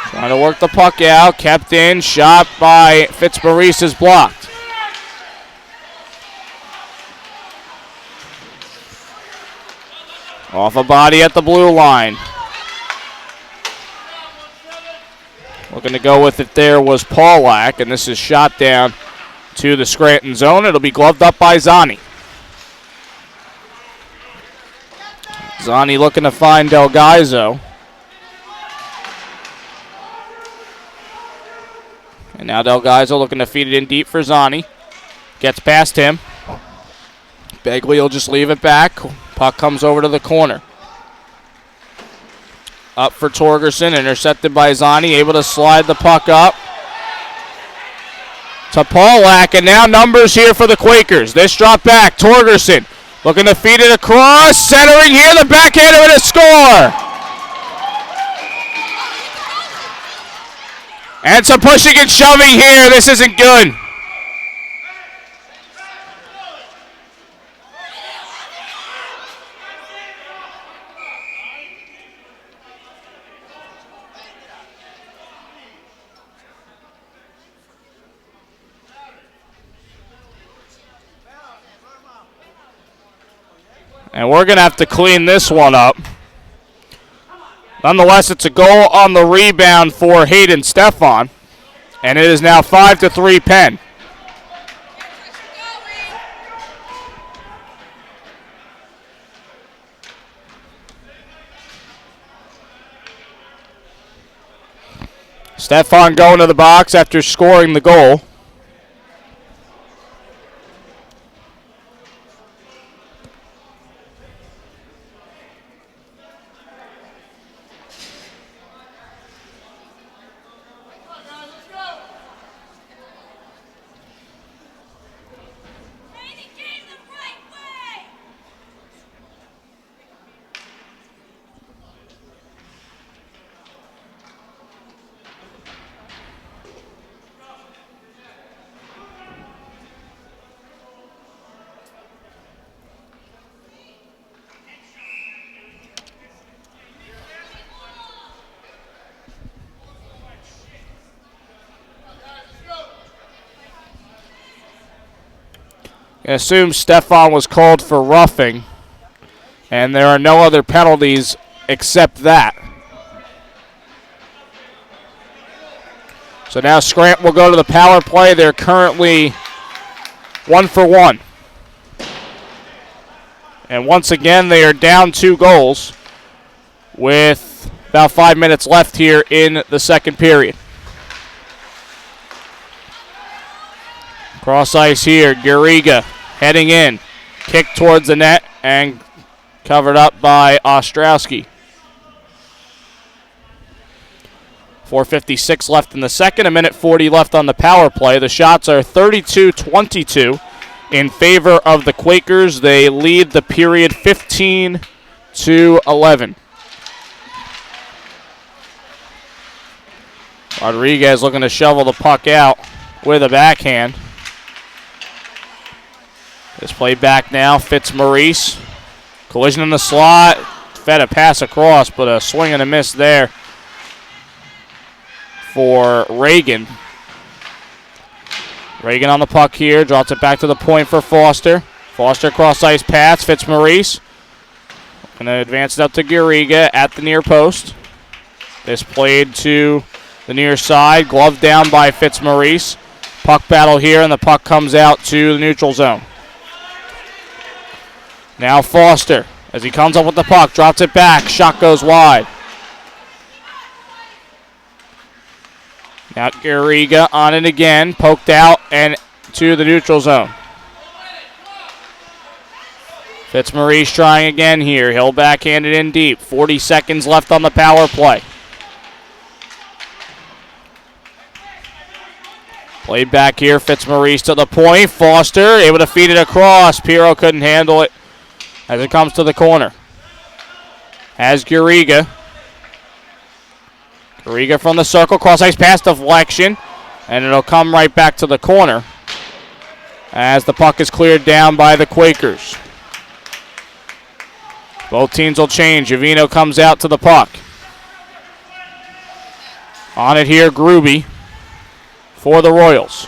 Trying to work the puck out. Kept in. Shot by Fitzmaurice is blocked. Off a body at the blue line. Looking to go with it there was Paulak, and this is shot down to the Scranton zone. It'll be gloved up by Zani. Zani looking to find Delgaizo. And now Delgaizo looking to feed it in deep for Zani. Gets past him. Begley will just leave it back. Puck comes over to the corner. Up for Torgerson, intercepted by Zani, able to slide the puck up to Paulak, and now numbers here for the Quakers. This drop back, Torgerson looking to feed it across, centering here, the backhander and a score. And some pushing and shoving here, this isn't good. And we're going to have to clean this one up. Nonetheless, it's a goal on the rebound for Hayden Stefan, and it is now 5-3 Penn. Stefan going to the box after scoring the goal. I assume Stefan was called for roughing, and there are no other penalties except that. So now Scranton will go to the power play. They're currently 1 for 1. And once again, they are down 2 goals with about 5 minutes left here in the second period. Cross ice here, Garriga heading in. Kick towards the net and covered up by Ostrowski. 4:56 left in the second, 1:40 left on the power play. The shots are 32-22 in favor of the Quakers. They lead the period 15-11. Rodriguez looking to shovel the puck out with a backhand. This play back now, Fitzmaurice. Collision in the slot. Fed a pass across, but a swing and a miss there for Reagan. Reagan on the puck here, drops it back to the point for Foster. Foster cross ice pass, Fitzmaurice. Going to advance it up to Garriga at the near post. This played to the near side, glove down by Fitzmaurice. Puck battle here, and the puck comes out to the neutral zone. Now Foster, as he comes up with the puck, drops it back, shot goes wide. Now Garriga on it again, poked out and to the neutral zone. Fitzmaurice trying again here. He'll backhand it in deep. 40 seconds left on the power play. Played back here, Fitzmaurice to the point. Foster able to feed it across. Pirro couldn't handle it as it comes to the corner. Has Garriga. Garriga from the circle, cross ice pass deflection, and it'll come right back to the corner as the puck is cleared down by the Quakers. Both teams will change. Javino comes out to the puck. On it here, Gruby for the Royals.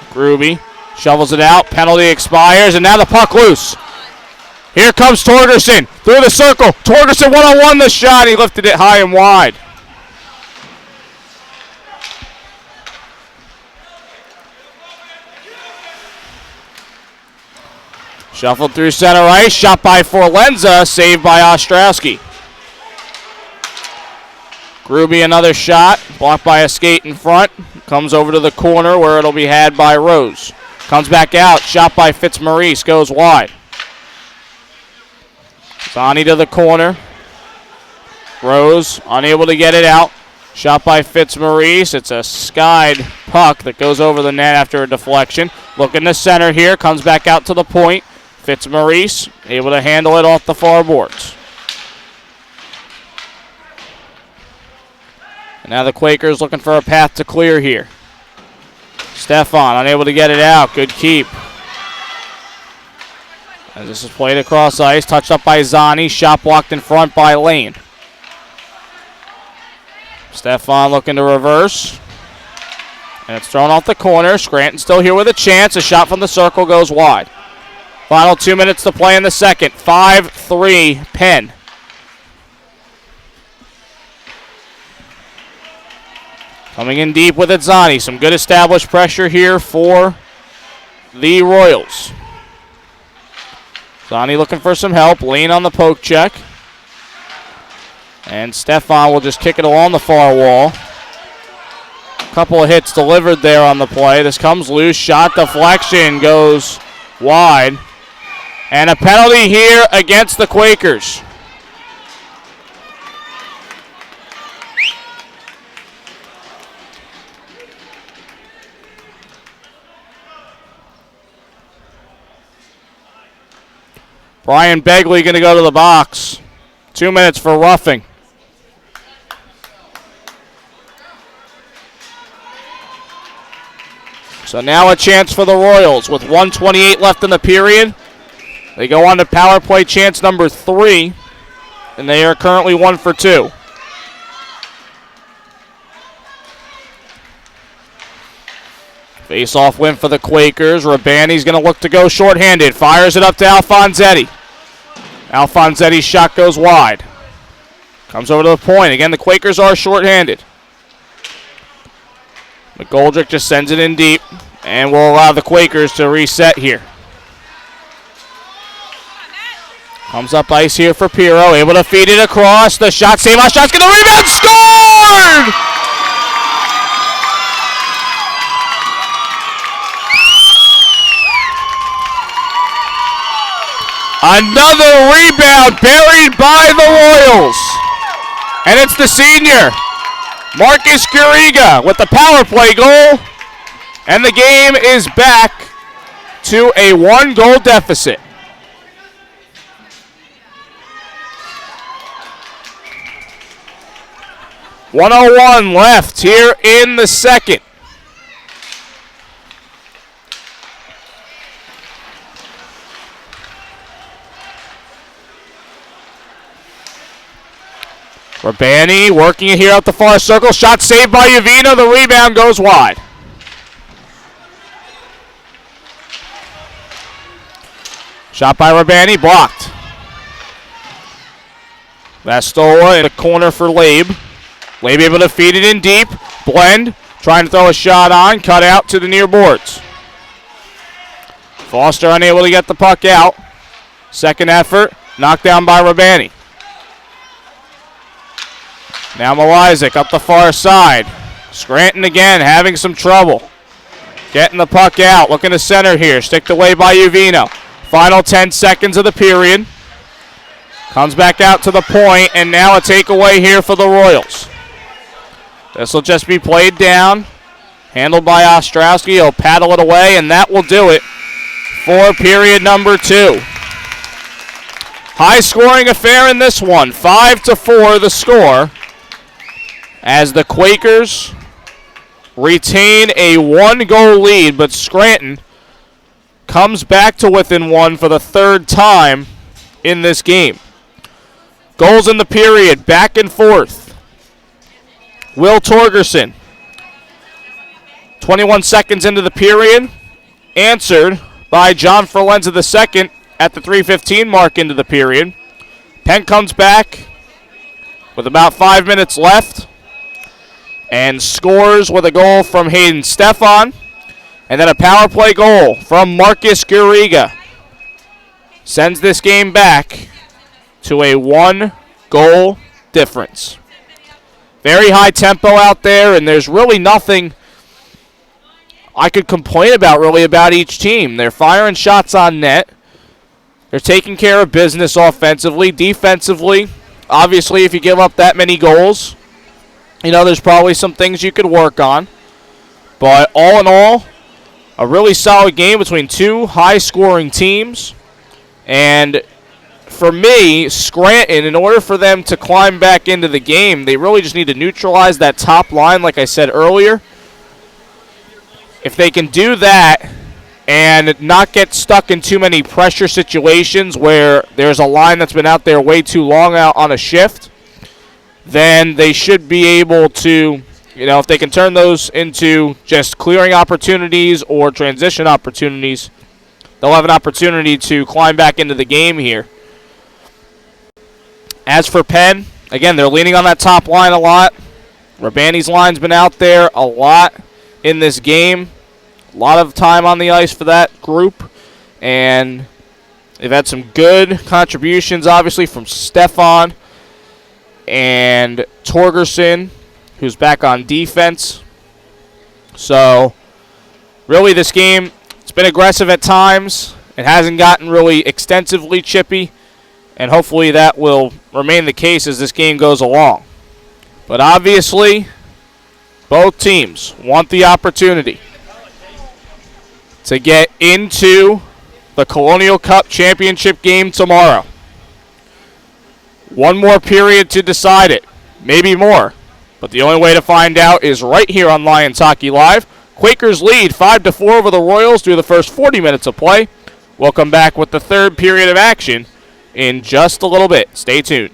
Gruby shovels it out, penalty expires, and now the puck loose. Here comes Torgerson through the circle. Torgerson one-on-one the shot. He lifted it high and wide. Shuffled through center ice. Shot by Forlenza. Saved by Ostrowski. Gruby another shot. Blocked by a skate in front. Comes over to the corner where it'll be had by Rose. Comes back out. Shot by Fitzmaurice. Goes wide. Zani to the corner. Rose unable to get it out. Shot by Fitzmaurice. It's a skied puck that goes over the net after a deflection. Looking to center here. Comes back out to the point. Fitzmaurice able to handle it off the far boards. And now the Quakers looking for a path to clear here. Stefan unable to get it out. Good keep. As this is played across ice, touched up by Zani, shot blocked in front by Lane. Stefan looking to reverse. And it's thrown off the corner. Scranton still here with a chance. A shot from the circle goes wide. Final 2 minutes to play in the second. 5-3 Penn. Coming in deep with Itzani. Some good established pressure here for the Royals. Itzani looking for some help. Lean on the poke check. And Stefan will just kick it along the far wall. Couple of hits delivered there on the play. This comes loose. Shot deflection goes wide. And a penalty here against the Quakers. Brian Begley going to go to the box. 2 minutes for roughing. So now a chance for the Royals with 1:28 left in the period. They go on to power play chance number 3, and they are currently 1 for 2. Face-off win for the Quakers. Rabani's going to look to go shorthanded. Fires it up to Alfonsetti. Alfonsetti's shot goes wide. Comes over to the point. Again, the Quakers are shorthanded. McGoldrick just sends it in deep and will allow the Quakers to reset here. Comes up ice here for Pirro. Able to feed it across. The shot, save on shot's going to rebound. Scored! Another rebound buried by the Royals. And it's the senior, Marcus Guriga, with the power play goal. And the game is back to a 1-goal deficit. .101 left here in the second. Rabani working it here out the far circle. Shot saved by Uvino. The rebound goes wide. Shot by Rabani, blocked. Vastola in the corner for Labe. Labe able to feed it in deep. Blend, trying to throw a shot on. Cut out to the near boards. Foster unable to get the puck out. Second effort, knocked down by Rabani. Now Malizic up the far side. Scranton again having some trouble. Getting the puck out. Looking to center here. Sticked away by Uvino. Final 10 seconds of the period. Comes back out to the point, and now a takeaway here for the Royals. This will just be played down. Handled by Ostrowski. He'll paddle it away, and that will do it for period number 2. High-scoring affair in this one. 5-4 the score, as the Quakers retain a 1-goal lead, but Scranton comes back to within 1 for the 3rd time in this game. Goals in the period, back and forth. Will Torgerson, 21 seconds into the period, answered by John Ferlenza II at the 3:15 mark into the period. Penn comes back with about 5 minutes left and scores with a goal from Hayden Stefan, and then a power play goal from Marcus Guriga. Sends this game back to a 1-goal difference. Very high tempo out there, and there's really nothing I could complain about really about each team. They're firing shots on net. They're taking care of business offensively. Defensively, obviously, if you give up that many goals, you know, there's probably some things you could work on. But all in all, a really solid game between two high-scoring teams. And for me, Scranton, in order for them to climb back into the game, they really just need to neutralize that top line, like I said earlier. If they can do that and not get stuck in too many pressure situations where there's a line that's been out there way too long out on a shift, then they should be able to, you know, if they can turn those into just clearing opportunities or transition opportunities, they'll have an opportunity to climb back into the game here. As for Penn, again, they're leaning on that top line a lot. Rabani's line's been out there a lot in this game. A lot of time on the ice for that group. And they've had some good contributions, obviously, from Stefan and Torgerson, who's back on defense. So, really, this game, it's been aggressive at times. It hasn't gotten really extensively chippy. And hopefully that will remain the case as this game goes along. But obviously, both teams want the opportunity to get into the Colonial Cup championship game tomorrow. One more period to decide it, maybe more. But the only way to find out is right here on Lions Hockey Live. Quakers lead 5-4 over the Royals through the first 40 minutes of play. We'll come back with the third period of action in just a little bit. Stay tuned.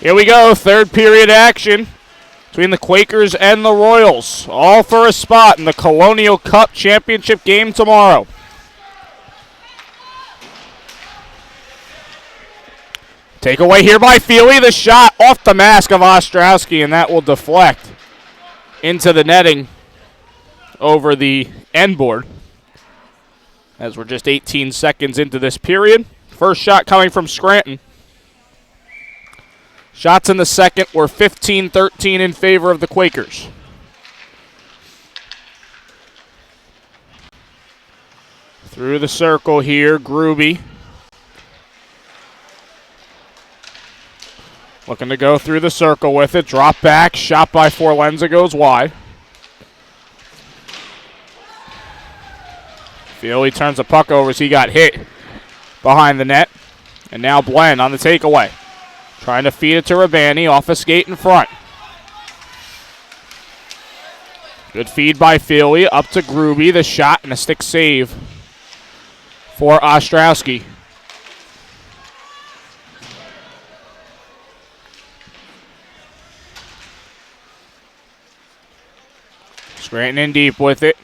Here we go, third period action between the Quakers and the Royals. All for a spot in the Colonial Cup Championship game tomorrow. Takeaway here by Feely. The shot off the mask of Ostrowski, and that will deflect into the netting over the end board. As we're just 18 seconds into this period. First shot coming from Scranton. Shots in the second were 15-13 in favor of the Quakers. Through the circle here, Gruby. Looking to go through the circle with it. Drop back, shot by Forlenza goes wide. Feely turns the puck over as he got hit behind the net. And now Blen on the takeaway. Trying to feed it to Rabani off a skate in front. Good feed by Feely. Up to Gruby. The shot and a stick save for Ostrowski. Scranton in deep with it.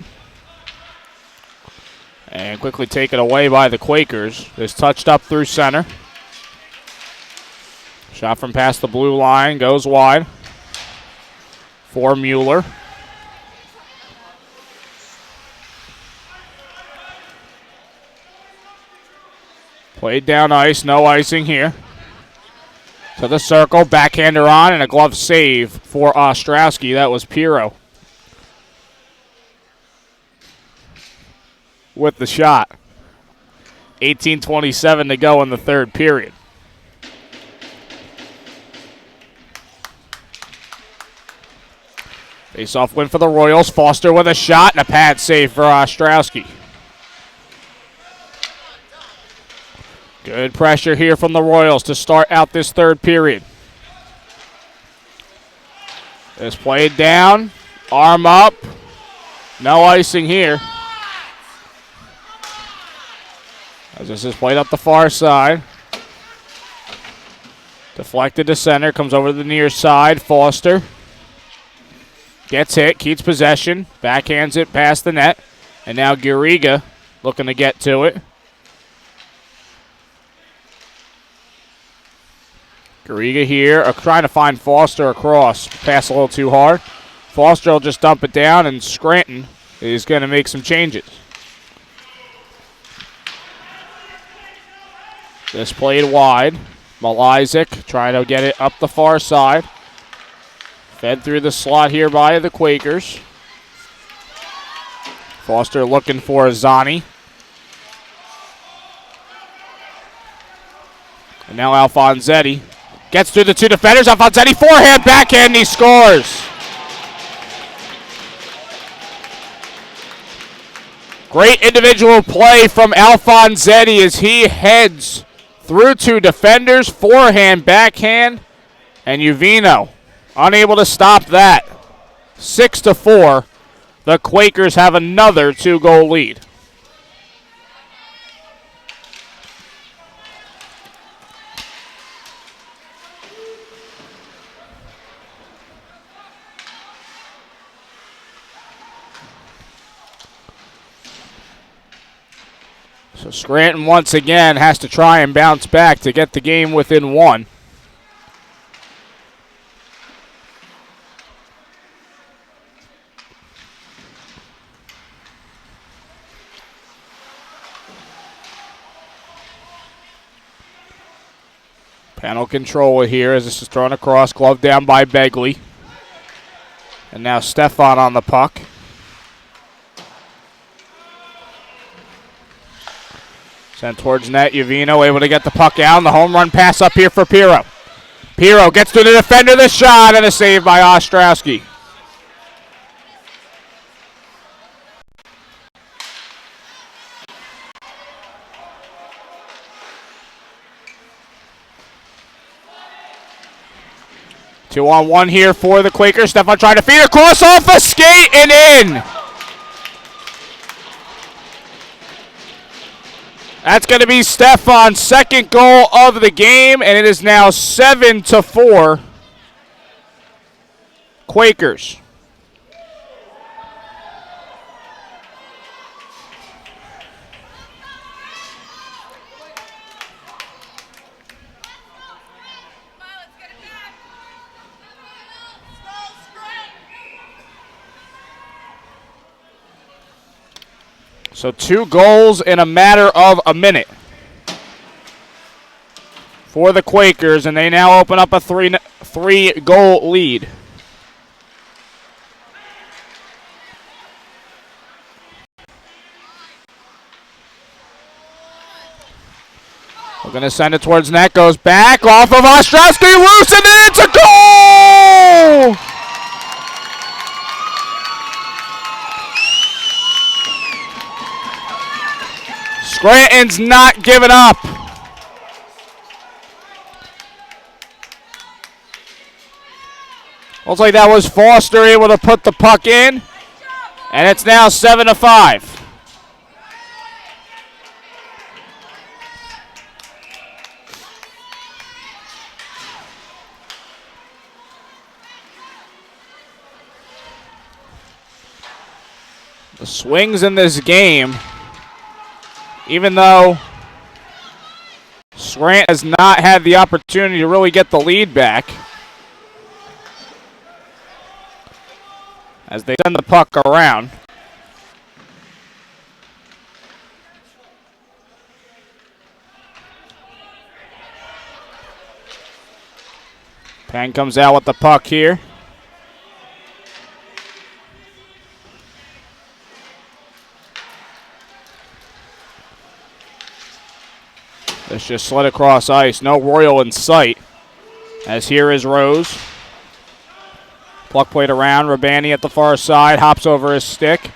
And quickly taken away by the Quakers. This touched up through center. Shot from past the blue line, goes wide for Mueller. Played down ice, no icing here. To the circle, backhander on, and a glove save for Ostrowski. That was Piro with the shot. 18:27 to go in the third period. Face-off win for the Royals. Foster with a shot and a pad save for Ostrowski. Good pressure here from the Royals to start out this third period. This played down. Arm up. No icing here. As this is played up the far side. Deflected to center. Comes over to the near side. Foster. Gets hit, keeps possession, backhands it past the net, and now Guriga looking to get to it. Guriga here trying to find Foster across. Pass a little too hard. Foster will just dump it down, and Scranton is going to make some changes. This played wide. Malizik trying to get it up the far side. Fed through the slot here by the Quakers. Foster looking for Zani. And now Alfonsetti gets through the two defenders. Alfonsetti forehand, backhand, and he scores. Great individual play from Alfonsetti as he heads through two defenders, forehand, backhand, and Uvino unable to stop that. 6-4. The Quakers have another 2-goal lead. So Scranton once again has to try and bounce back to get the game within one. Panel control here as this is thrown across. Glove down by Begley. And now Stefan on the puck. Sent towards net. Uvino able to get the puck out. And the home run pass up here for Piro. Piro gets to the defender. The shot and a save by Ostrowski. Two on one here for the Quakers. Stefan trying to feed across off a skate and in. That's going to be Stefan's second goal of the game, and it is now 7-4 Quakers. So 2 goals in a matter of a minute for the Quakers, and they now open up a three-goal lead. We're going to send it towards net. Goes back off of Ostrowski. Loose, and it's a goal! Scranton's not giving up. Looks like that was Foster able to put the puck in, and it's now 7-5. The swings in this game, even though Scranton has not had the opportunity to really get the lead back, as they send the puck around. Penn comes out with the puck here. This just slid across ice. No Royal in sight. As here is Rose. Puck played around. Rabani at the far side. Hops over his stick.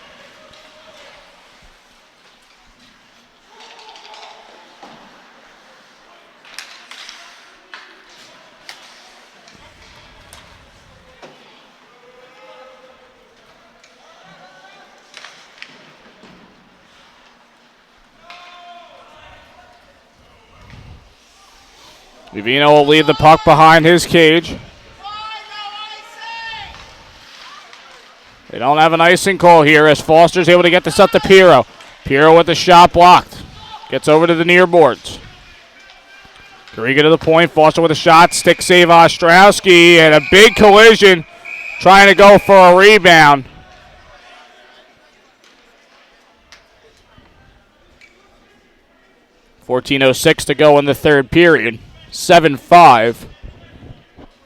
Vivino will leave the puck behind his cage. They don't have an icing call here as Foster's able to get this up to Piero. Piero with the shot blocked. Gets over to the near boards. Garriga to the point. Foster with a shot. Stick save Ostrowski. And a big collision trying to go for a rebound. .14:06 to go in the third period. 7-5.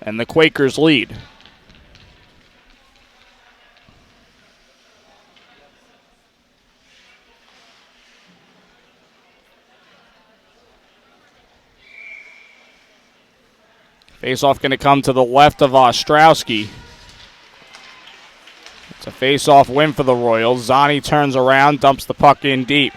And the Quakers lead. Face-off going to come to the left of Ostrowski. It's a face-off win for the Royals. Zani turns around, dumps the puck in deep.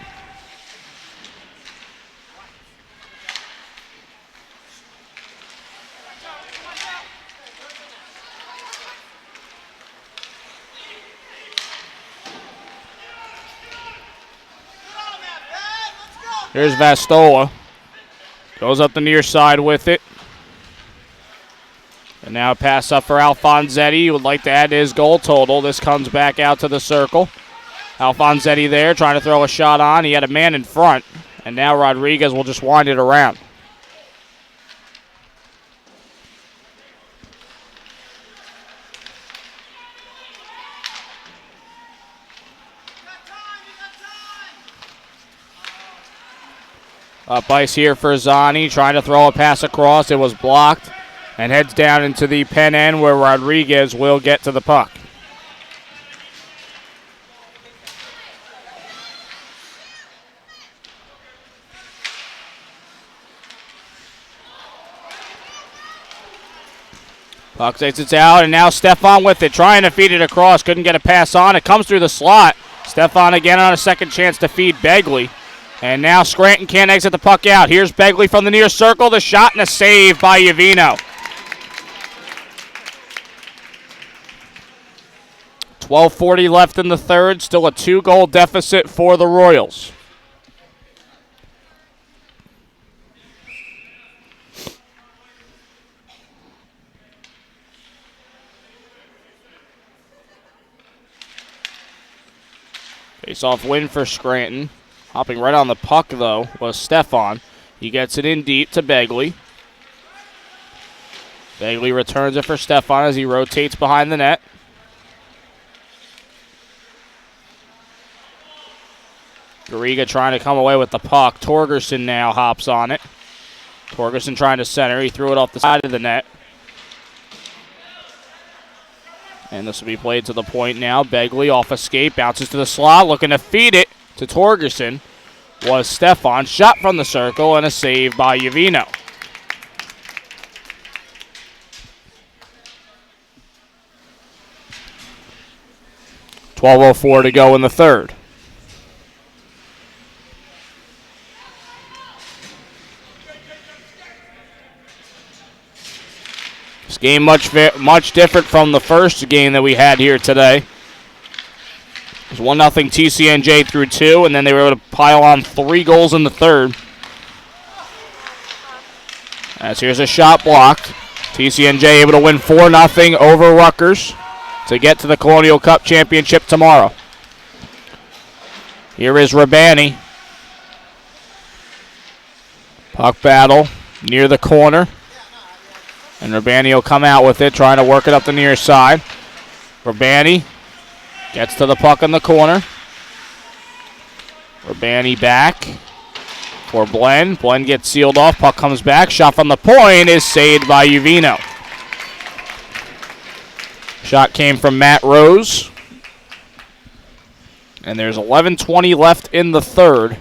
Here's Vastola. Goes up the near side with it. And now a pass up for Alfonsetti. He would like to add to his goal total. This comes back out to the circle. Alfonsetti there trying to throw a shot on. He had a man in front. And now Rodriguez will just wind it around. Up ice here for Zani. Trying to throw a pass across. It was blocked. And heads down into the Penn end where Rodriguez will get to the puck. Puck takes it out, and now Stefan with it, trying to feed it across. Couldn't get a pass on. It comes through the slot. Stefan again on a second chance to feed Begley. And now Scranton can't exit the puck out. Here's Begley from the near circle. The shot and a save by Uvino. 12:40 left in the third. Still a 2-goal deficit for the Royals. Face-off win for Scranton. Hopping right on the puck, though, was Stefan. He gets it in deep to Begley. Begley returns it for Stefan as he rotates behind the net. Garriga trying to come away with the puck. Torgerson now hops on it. Torgerson trying to center. He threw it off the side of the net. And this will be played to the point now. Begley off escape, bounces to the slot, looking to feed it to Torgerson. Was Stefan. Shot from the circle and a save by Uvino. .12:04 to go in the third. This game much different from the first game that we had here today. It was 1-0 TCNJ through 2, and then they were able to pile on 3 goals in the third. As here's a shot blocked. TCNJ able to win 4-0 over Rutgers to get to the Colonial Cup Championship tomorrow. Here is Rabani. Puck battle near the corner. And Rabani will come out with it, trying to work it up the near side. Rabani gets to the puck in the corner. Rabani back for Blen. Blen gets sealed off. Puck comes back. Shot from the point is saved by Uvino. Shot came from Matt Rose. And there's 11:20 left in the third.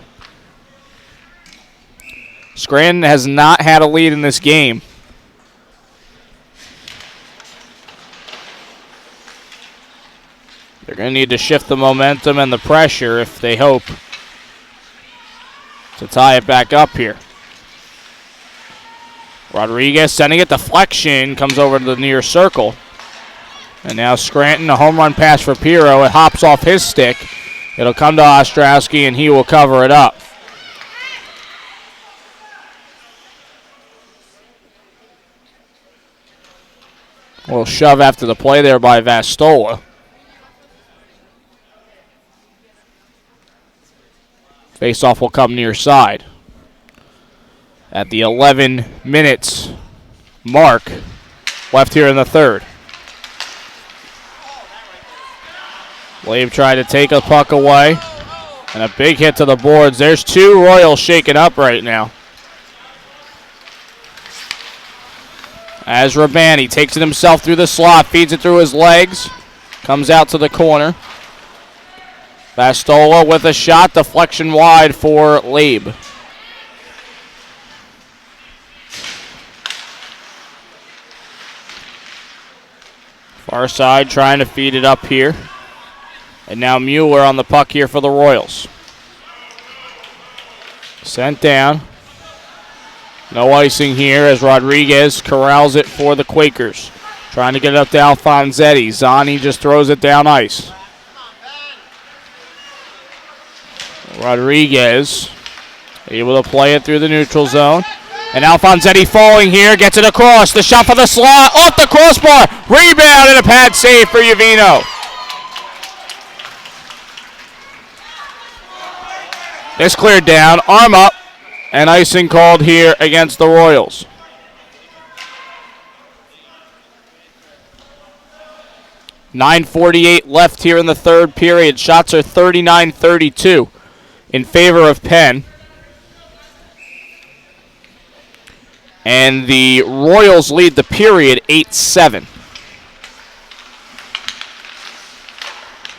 Scranton has not had a lead in this game. They're going to need to shift the momentum and the pressure if they hope to tie it back up here. Rodriguez sending it, deflection, comes over to the near circle. And now Scranton, a home run pass for Piro. It hops off his stick. It'll come to Ostrowski, and he will cover it up. A little shove after the play there by Vastola. Face-off will come near side. At the 11 minutes mark left here in the third. Lave tried to take a puck away. And a big hit to the boards. There's 2 Royals shaken up right now. As Rabani takes it himself through the slot, feeds it through his legs, comes out to the corner. Vastola with a shot, deflection wide for Labe. Far side trying to feed it up here. And now Mueller on the puck here for the Royals. Sent down. No icing here as Rodriguez corrals it for the Quakers. Trying to get it up to Alfonsetti. Zani just throws it down ice. Rodriguez able to play it through the neutral zone. And Alfonsetti falling here, gets it across. The shot for the slot, off the crossbar. Rebound and a pad save for Uvino. This cleared down, arm up, and icing called here against the Royals. .9:48 left here in the third period. Shots are 39-32 in favor of Penn. And the Royals lead the period 8-7.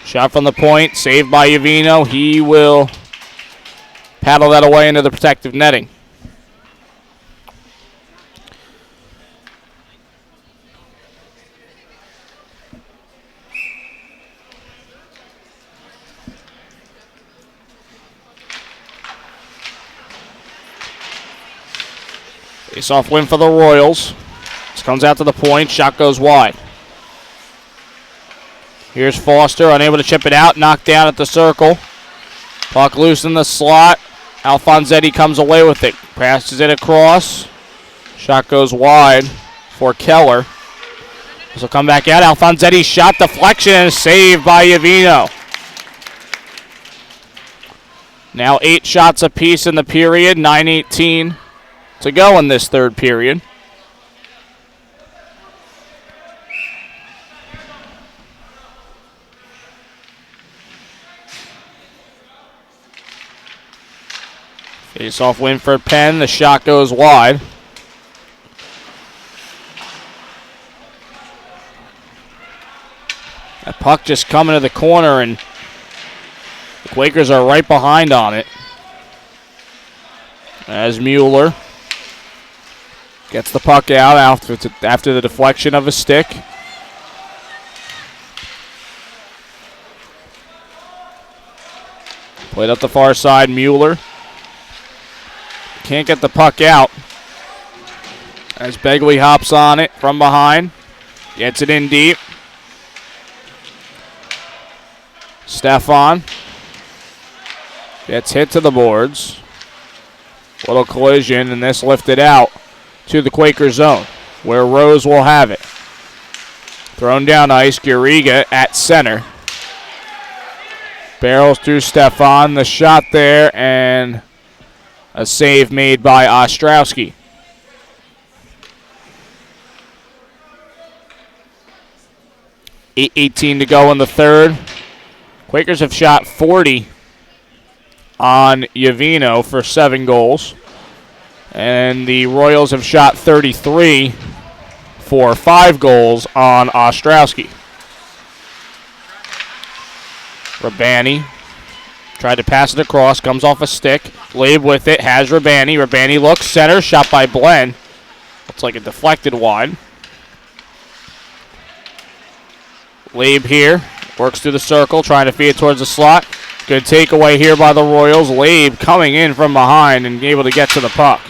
Shot from the point, saved by Uvino. He will paddle that away into the protective netting. Face-off win for the Royals. This comes out to the point. Shot goes wide. Here's Foster, unable to chip it out. Knocked down at the circle. Puck loose in the slot. Alfonsetti comes away with it. Passes it across. Shot goes wide for Keller. This will come back out. Alfonsetti's shot, deflection, and saved by Uvino. Now 8 shots apiece in the period, 9:18 to go in this third period. Face-off win for Penn. The shot goes wide. That puck just coming to the corner, and the Quakers are right behind on it. As Mueller gets the puck out after the deflection of a stick. Played up the far side, Mueller. Can't get the puck out. As Begley hops on it from behind. Gets it in deep. Stefan gets hit to the boards. Little collision, and this lifted out to the Quaker zone, where Rose will have it. Thrown down ice, Garriga at center. Barrels through Stefan. The shot there, and a save made by Ostrowski. $8:18 to go in the third. Quakers have shot 40 on Yavino for 7 goals. And the Royals have shot 33 for 5 goals on Ostrowski. Rabani tried to pass it across, comes off a stick. Labe with it, has Rabani. Rabani looks, center, shot by Blen. Looks like it deflected wide. Labe here, works through the circle, trying to feed it towards the slot. Good takeaway here by the Royals. Labe coming in from behind and able to get to the puck.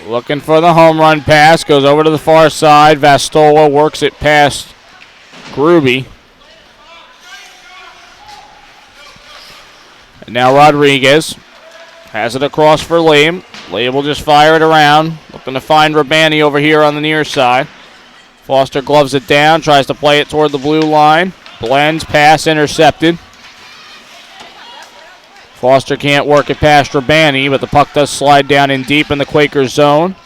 Looking for the home run pass, goes over to the far side. Vastola works it past Gruby. And now Rodriguez has it across for Labe. Labe will just fire it around. Looking to find Rabani over here on the near side. Foster gloves it down, tries to play it toward the blue line. Blends, pass intercepted. Foster can't work it past Rabani, but the puck does slide down in deep in the Quakers zone.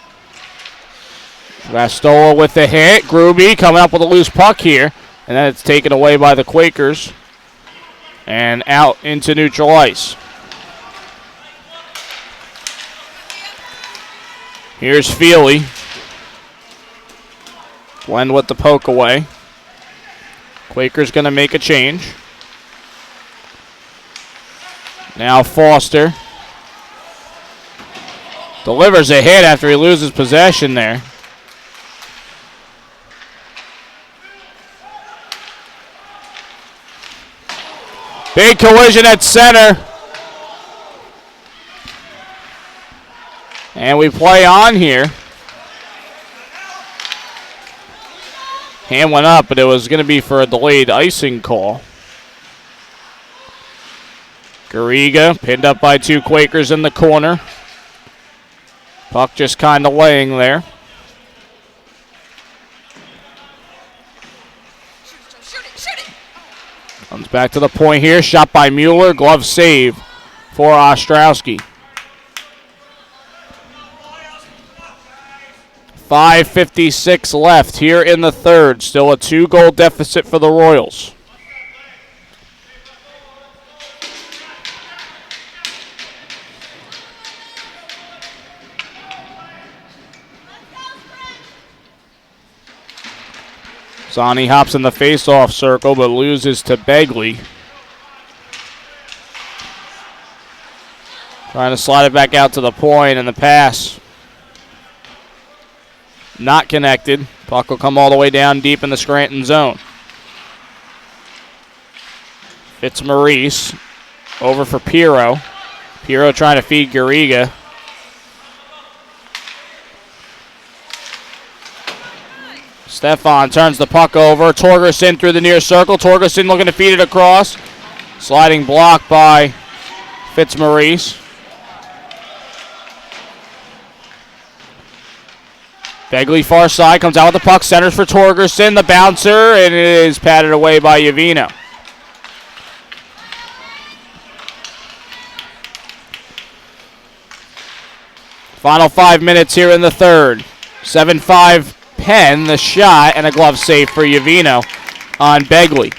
Vastola with the hit. Gruby coming up with a loose puck here. And then it's taken away by the Quakers. And out into neutral ice. Here's Feely. Blend with the poke away. Quakers going to make a change. Now Foster delivers a hit after he loses possession there. Big collision at center. And we play on here. Hand went up, but it was going to be for a delayed icing call. Garriga pinned up by 2 Quakers in the corner. Puck just kind of laying there. Comes back to the point here. Shot by Mueller. Glove save for Ostrowski. 5:56 left here in the third. Still a 2-goal deficit for the Royals. Zani hops in the face-off circle, but loses to Begley. Trying to slide it back out to the point, and the pass not connected. Puck will come all the way down deep in the Scranton zone. Fitzmaurice over for Pirro. Pirro trying to feed Garriga. Stefan turns the puck over. Torgerson through the near circle. Torgerson looking to feed it across. Sliding block by Fitzmaurice. Begley far side, comes out with the puck, centers for Torgerson, the bouncer, and it is patted away by Uvino. Final 5 minutes here in the third. 7-5 Penn, the shot, and a glove save for Uvino on Begley.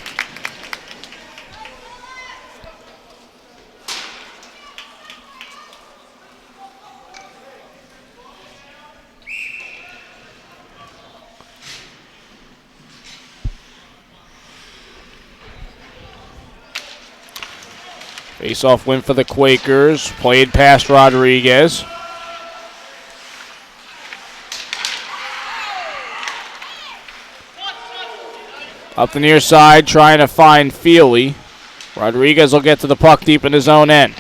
Face-off win for the Quakers. Played past Rodriguez. Up the near side, trying to find Feely. Rodriguez will get to the puck deep in his own end.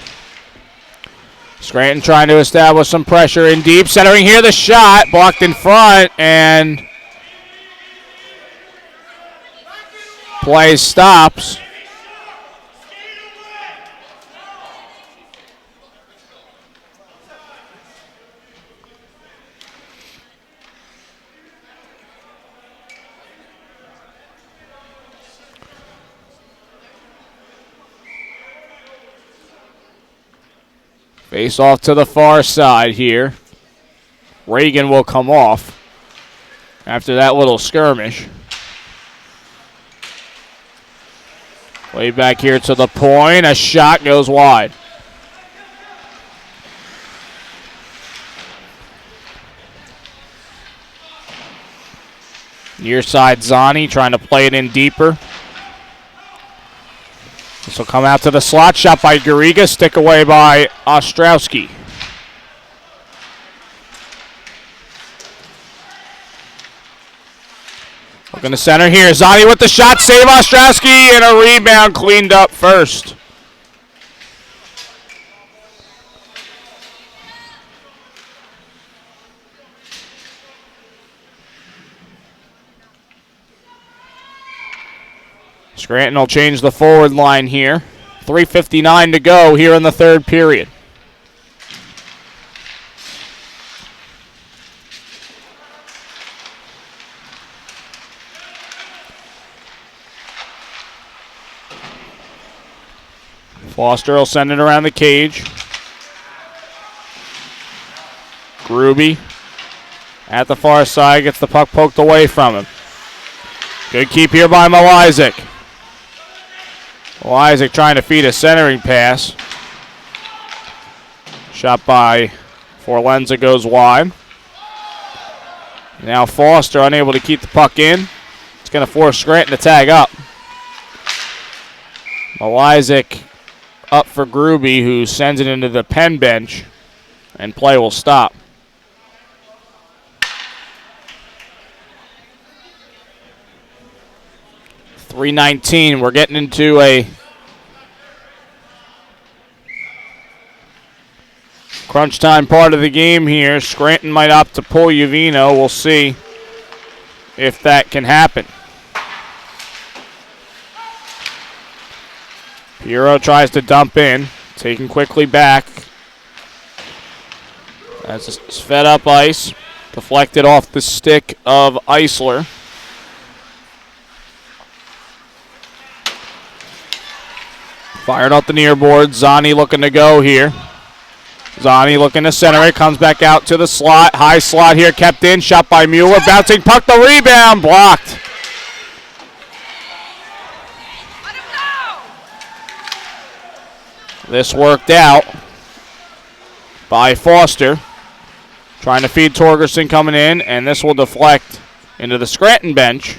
Scranton trying to establish some pressure in deep. Centering here, the shot. Blocked in front, and play stops. Face off to the far side here. Reagan will come off after that little skirmish. Way back here to the point. A shot goes wide. Near side Zani trying to play it in deeper. This will come out to the slot. Shot by Garriga. Stick away by Ostrowski. Looking to center here. Zani with the shot. Save Ostrowski. And a rebound cleaned up first. Scranton will change the forward line here. 3:59 to go here in the third period. Foster will send it around the cage. Gruby at the far side, gets the puck poked away from him. Good keep here by Malizik. Isaac trying to feed a centering pass. Shot by Forlenza goes wide. Now Foster unable to keep the puck in. It's going to force Scranton to tag up. Isaac up for Gruby, who sends it into the Penn bench, and play will stop. .319. We're getting into a crunch time part of the game here. Scranton might opt to pull Uvino. We'll see if that can happen. Piero tries to dump in. Taken quickly back. That's fed up ice. Deflected off the stick of Eisler. Fired out the near board. Zani looking to go here. Zani looking to center it. Comes back out to the slot. High slot here kept in. Shot by Mueller. Bouncing puck. The rebound. Blocked. This worked out by Foster. Trying to feed Torgerson coming in. And this will deflect into the Scranton bench.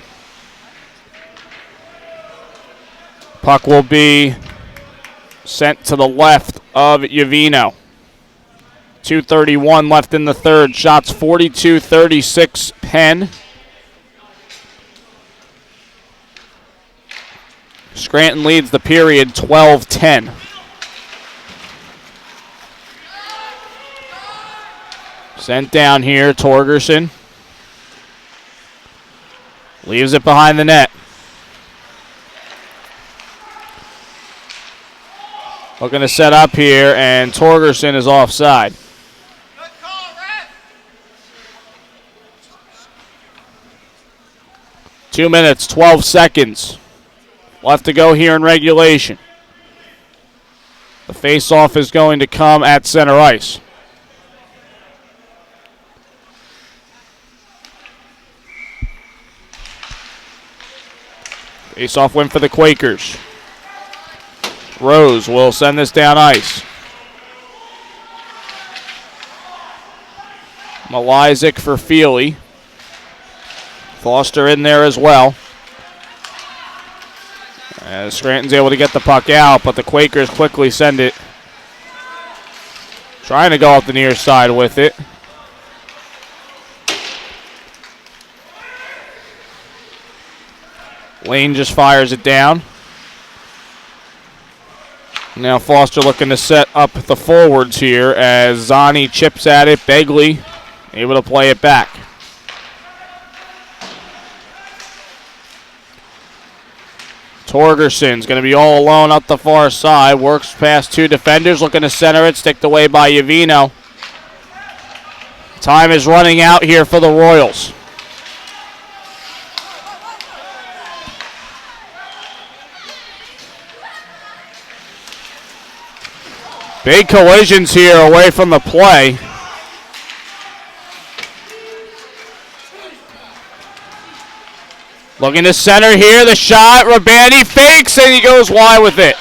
Puck will be sent to the left of Uvino. 2:31 left in the third. Shots 42-36 Penn. Scranton leads the period 12-10. Sent down here, Torgerson. Leaves it behind the net. Looking to set up here, and Torgerson is offside. 2 minutes, 12 seconds left to go here in regulation. The face-off is going to come at center ice. Face-off win for the Quakers. Rose will send this down ice. Malizic for Feely. Foster in there as well. As Scranton's able to get the puck out, but the Quakers quickly send it. Trying to go up the near side with it. Lane just fires it down. Now Foster looking to set up the forwards here as Zani chips at it. Begley able to play it back. Torgerson's going to be all alone up the far side. Works past two defenders, looking to center it. Sticked away by Yavino. Time is running out here for the Royals. Big collisions here away from the play. Looking to center here, the shot, Rabani fakes and he goes wide with it.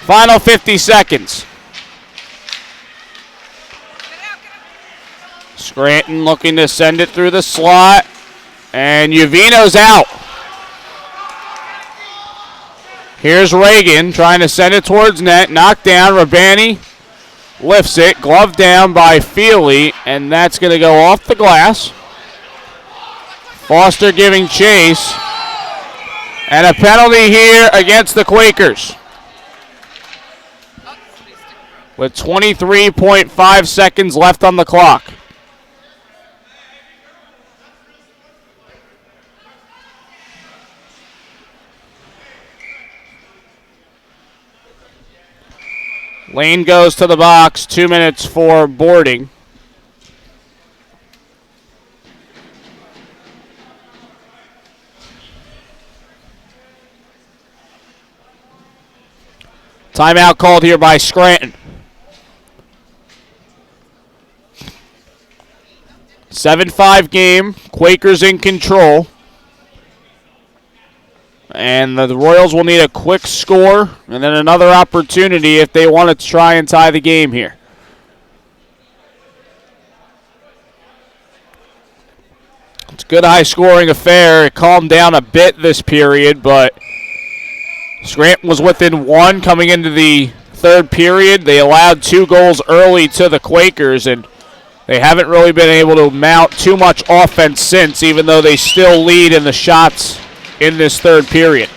Final 50 seconds. Scranton looking to send it through the slot, and Yavino's out. Here's Reagan trying to send it towards net, knocked down, Rabani lifts it, glove down by Feely, and that's going to go off the glass. Foster giving chase. And a penalty here against the Quakers. With 23.5 seconds left on the clock. Lane goes to the box, 2 minutes for boarding. Timeout called here by Scranton. 7-5 game. Quakers in control. And the Royals will need a quick score and then another opportunity if they want to try and tie the game here. It's a good high-scoring affair. It calmed down a bit this period, but Scranton was within one coming into the third period. They allowed 2 goals early to the Quakers, and they haven't really been able to mount too much offense since, even though they still lead in the shots in this third period.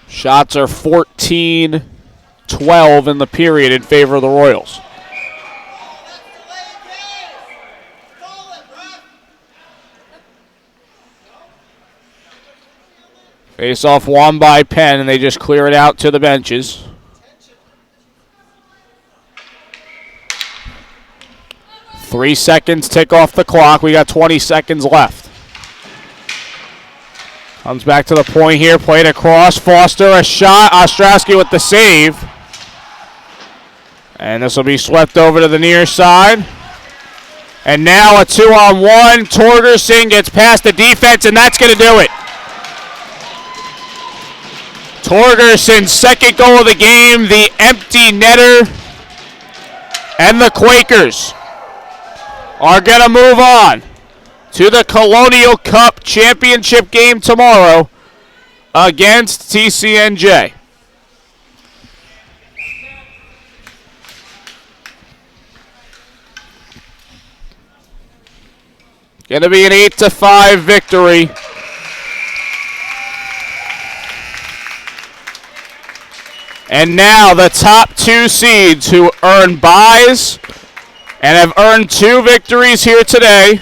Shots are 14-12 in the period in favor of the Royals. Face-off won by Penn, and they just clear it out to the benches. Three seconds tick off the clock. We got 20 seconds left. Comes back to the point here, played across. Foster, a shot. Ostrowski with the save. And this will be swept over to the near side. And now a 2-on-1. Torgerson gets past the defense, and that's going to do it. Torgerson's second goal of the game, the empty netter, and the Quakers are going to move on to the Colonial Cup championship game tomorrow against TCNJ. Going to be an 8-5 victory. And now the top 2 seeds who earn byes and have earned 2 victories here today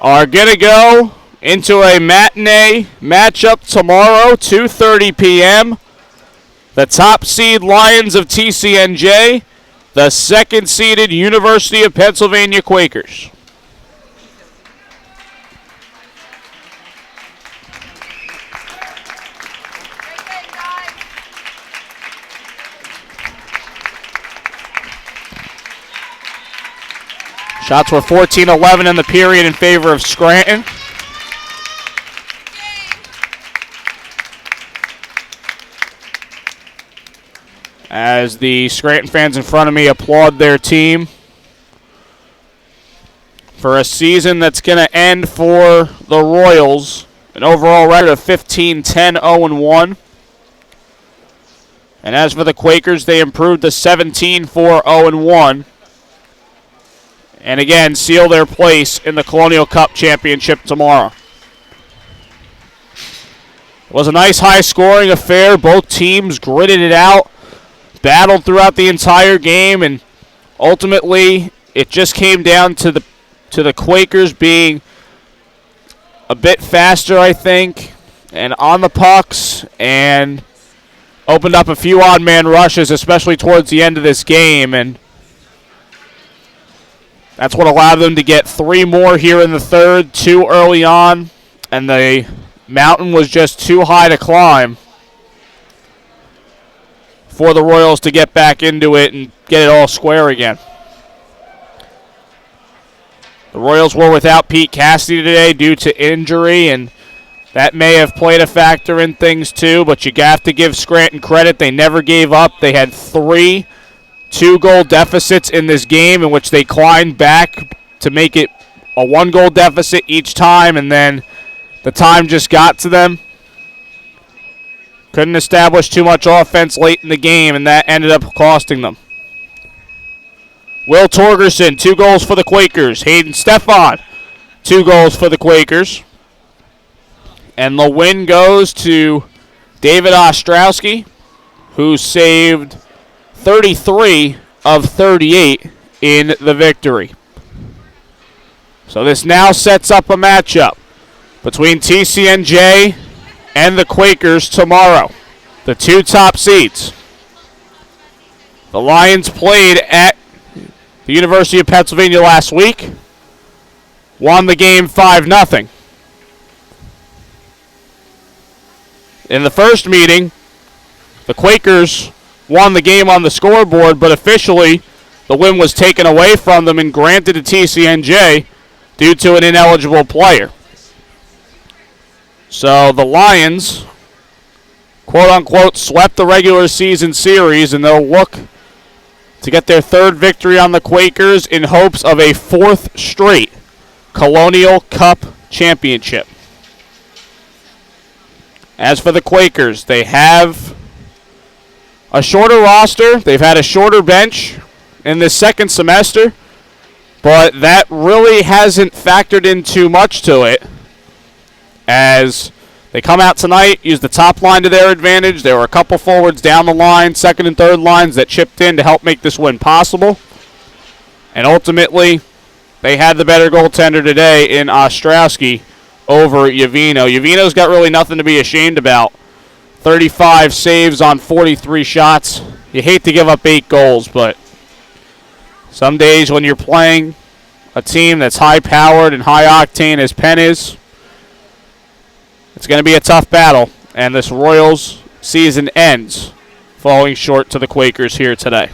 are going to go into a matinee matchup tomorrow, 2:30 p.m. the top seed Lions of TCNJ, the second seeded University of Pennsylvania Quakers. Shots were 14-11 in the period in favor of Scranton. As the Scranton fans in front of me applaud their team for a season that's going to end for the Royals, an overall record of 15-10-0-1. And as for the Quakers, they improved to 17-4-0-1. And again, seal their place in the Colonial Cup Championship tomorrow. It was a nice high-scoring affair. Both teams gritted it out, battled throughout the entire game, and ultimately it just came down to the Quakers being a bit faster, I think, and on the pucks, and opened up a few odd-man rushes, especially towards the end of this game, and that's what allowed them to get 3 more here in the third, 2 early on, and the mountain was just too high to climb for the Royals to get back into it and get it all square again. The Royals were without Pete Cassidy today due to injury, and that may have played a factor in things too, but you have to give Scranton credit. They never gave up. They had 3 2-goal deficits in this game in which they climbed back to make it a 1-goal deficit each time, and then the time just got to them. Couldn't establish too much offense late in the game, and that ended up costing them. Will Torgerson, 2 goals for the Quakers. Hayden Stefan, 2 goals for the Quakers. And the win goes to David Ostrowski, who saved 33 of 38 in the victory. So this now sets up a matchup between TCNJ and the Quakers tomorrow, the 2 top seeds. The Lions played at the University of Pennsylvania last week, won the game 5-0. In the first meeting, the Quakers won the game on the scoreboard, but officially the win was taken away from them and granted to TCNJ due to an ineligible player. So the Lions, quote-unquote, swept the regular season series, and they'll look to get their 3rd victory on the Quakers in hopes of a 4th straight Colonial Cup championship. As for the Quakers, they have a shorter roster. They've had a shorter bench in this second semester, but that really hasn't factored in too much to it, as they come out tonight, use the top line to their advantage. There were a couple forwards down the line, second and third lines, that chipped in to help make this win possible. And ultimately, they had the better goaltender today in Ostrowski over Yavino. Yavino's got really nothing to be ashamed about. 35 saves on 43 shots. You hate to give up 8 goals, but some days when you're playing a team that's high-powered and high-octane as Penn is, it's going to be a tough battle, and this Royals season ends falling short to the Quakers here today.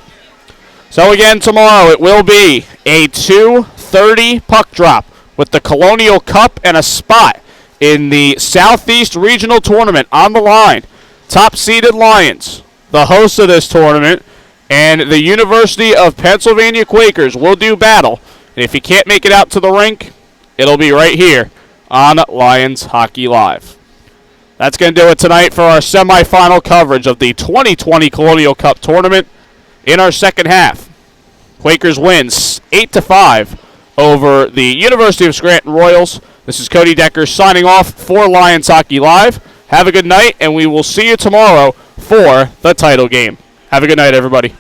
So again, tomorrow it will be a 2:30 puck drop with the Colonial Cup and a spot in the Southeast Regional Tournament on the line. Top-seeded Lions, the hosts of this tournament, and the University of Pennsylvania Quakers will do battle. And if you can't make it out to the rink, it'll be right here on Lions Hockey Live. That's going to do it tonight for our semifinal coverage of the 2020 Colonial Cup Tournament. In our second half, Quakers wins 8-5 over the University of Scranton Royals. This is Cody Decker signing off for Lions Hockey Live. Have a good night, and we will see you tomorrow for the title game. Have a good night, everybody.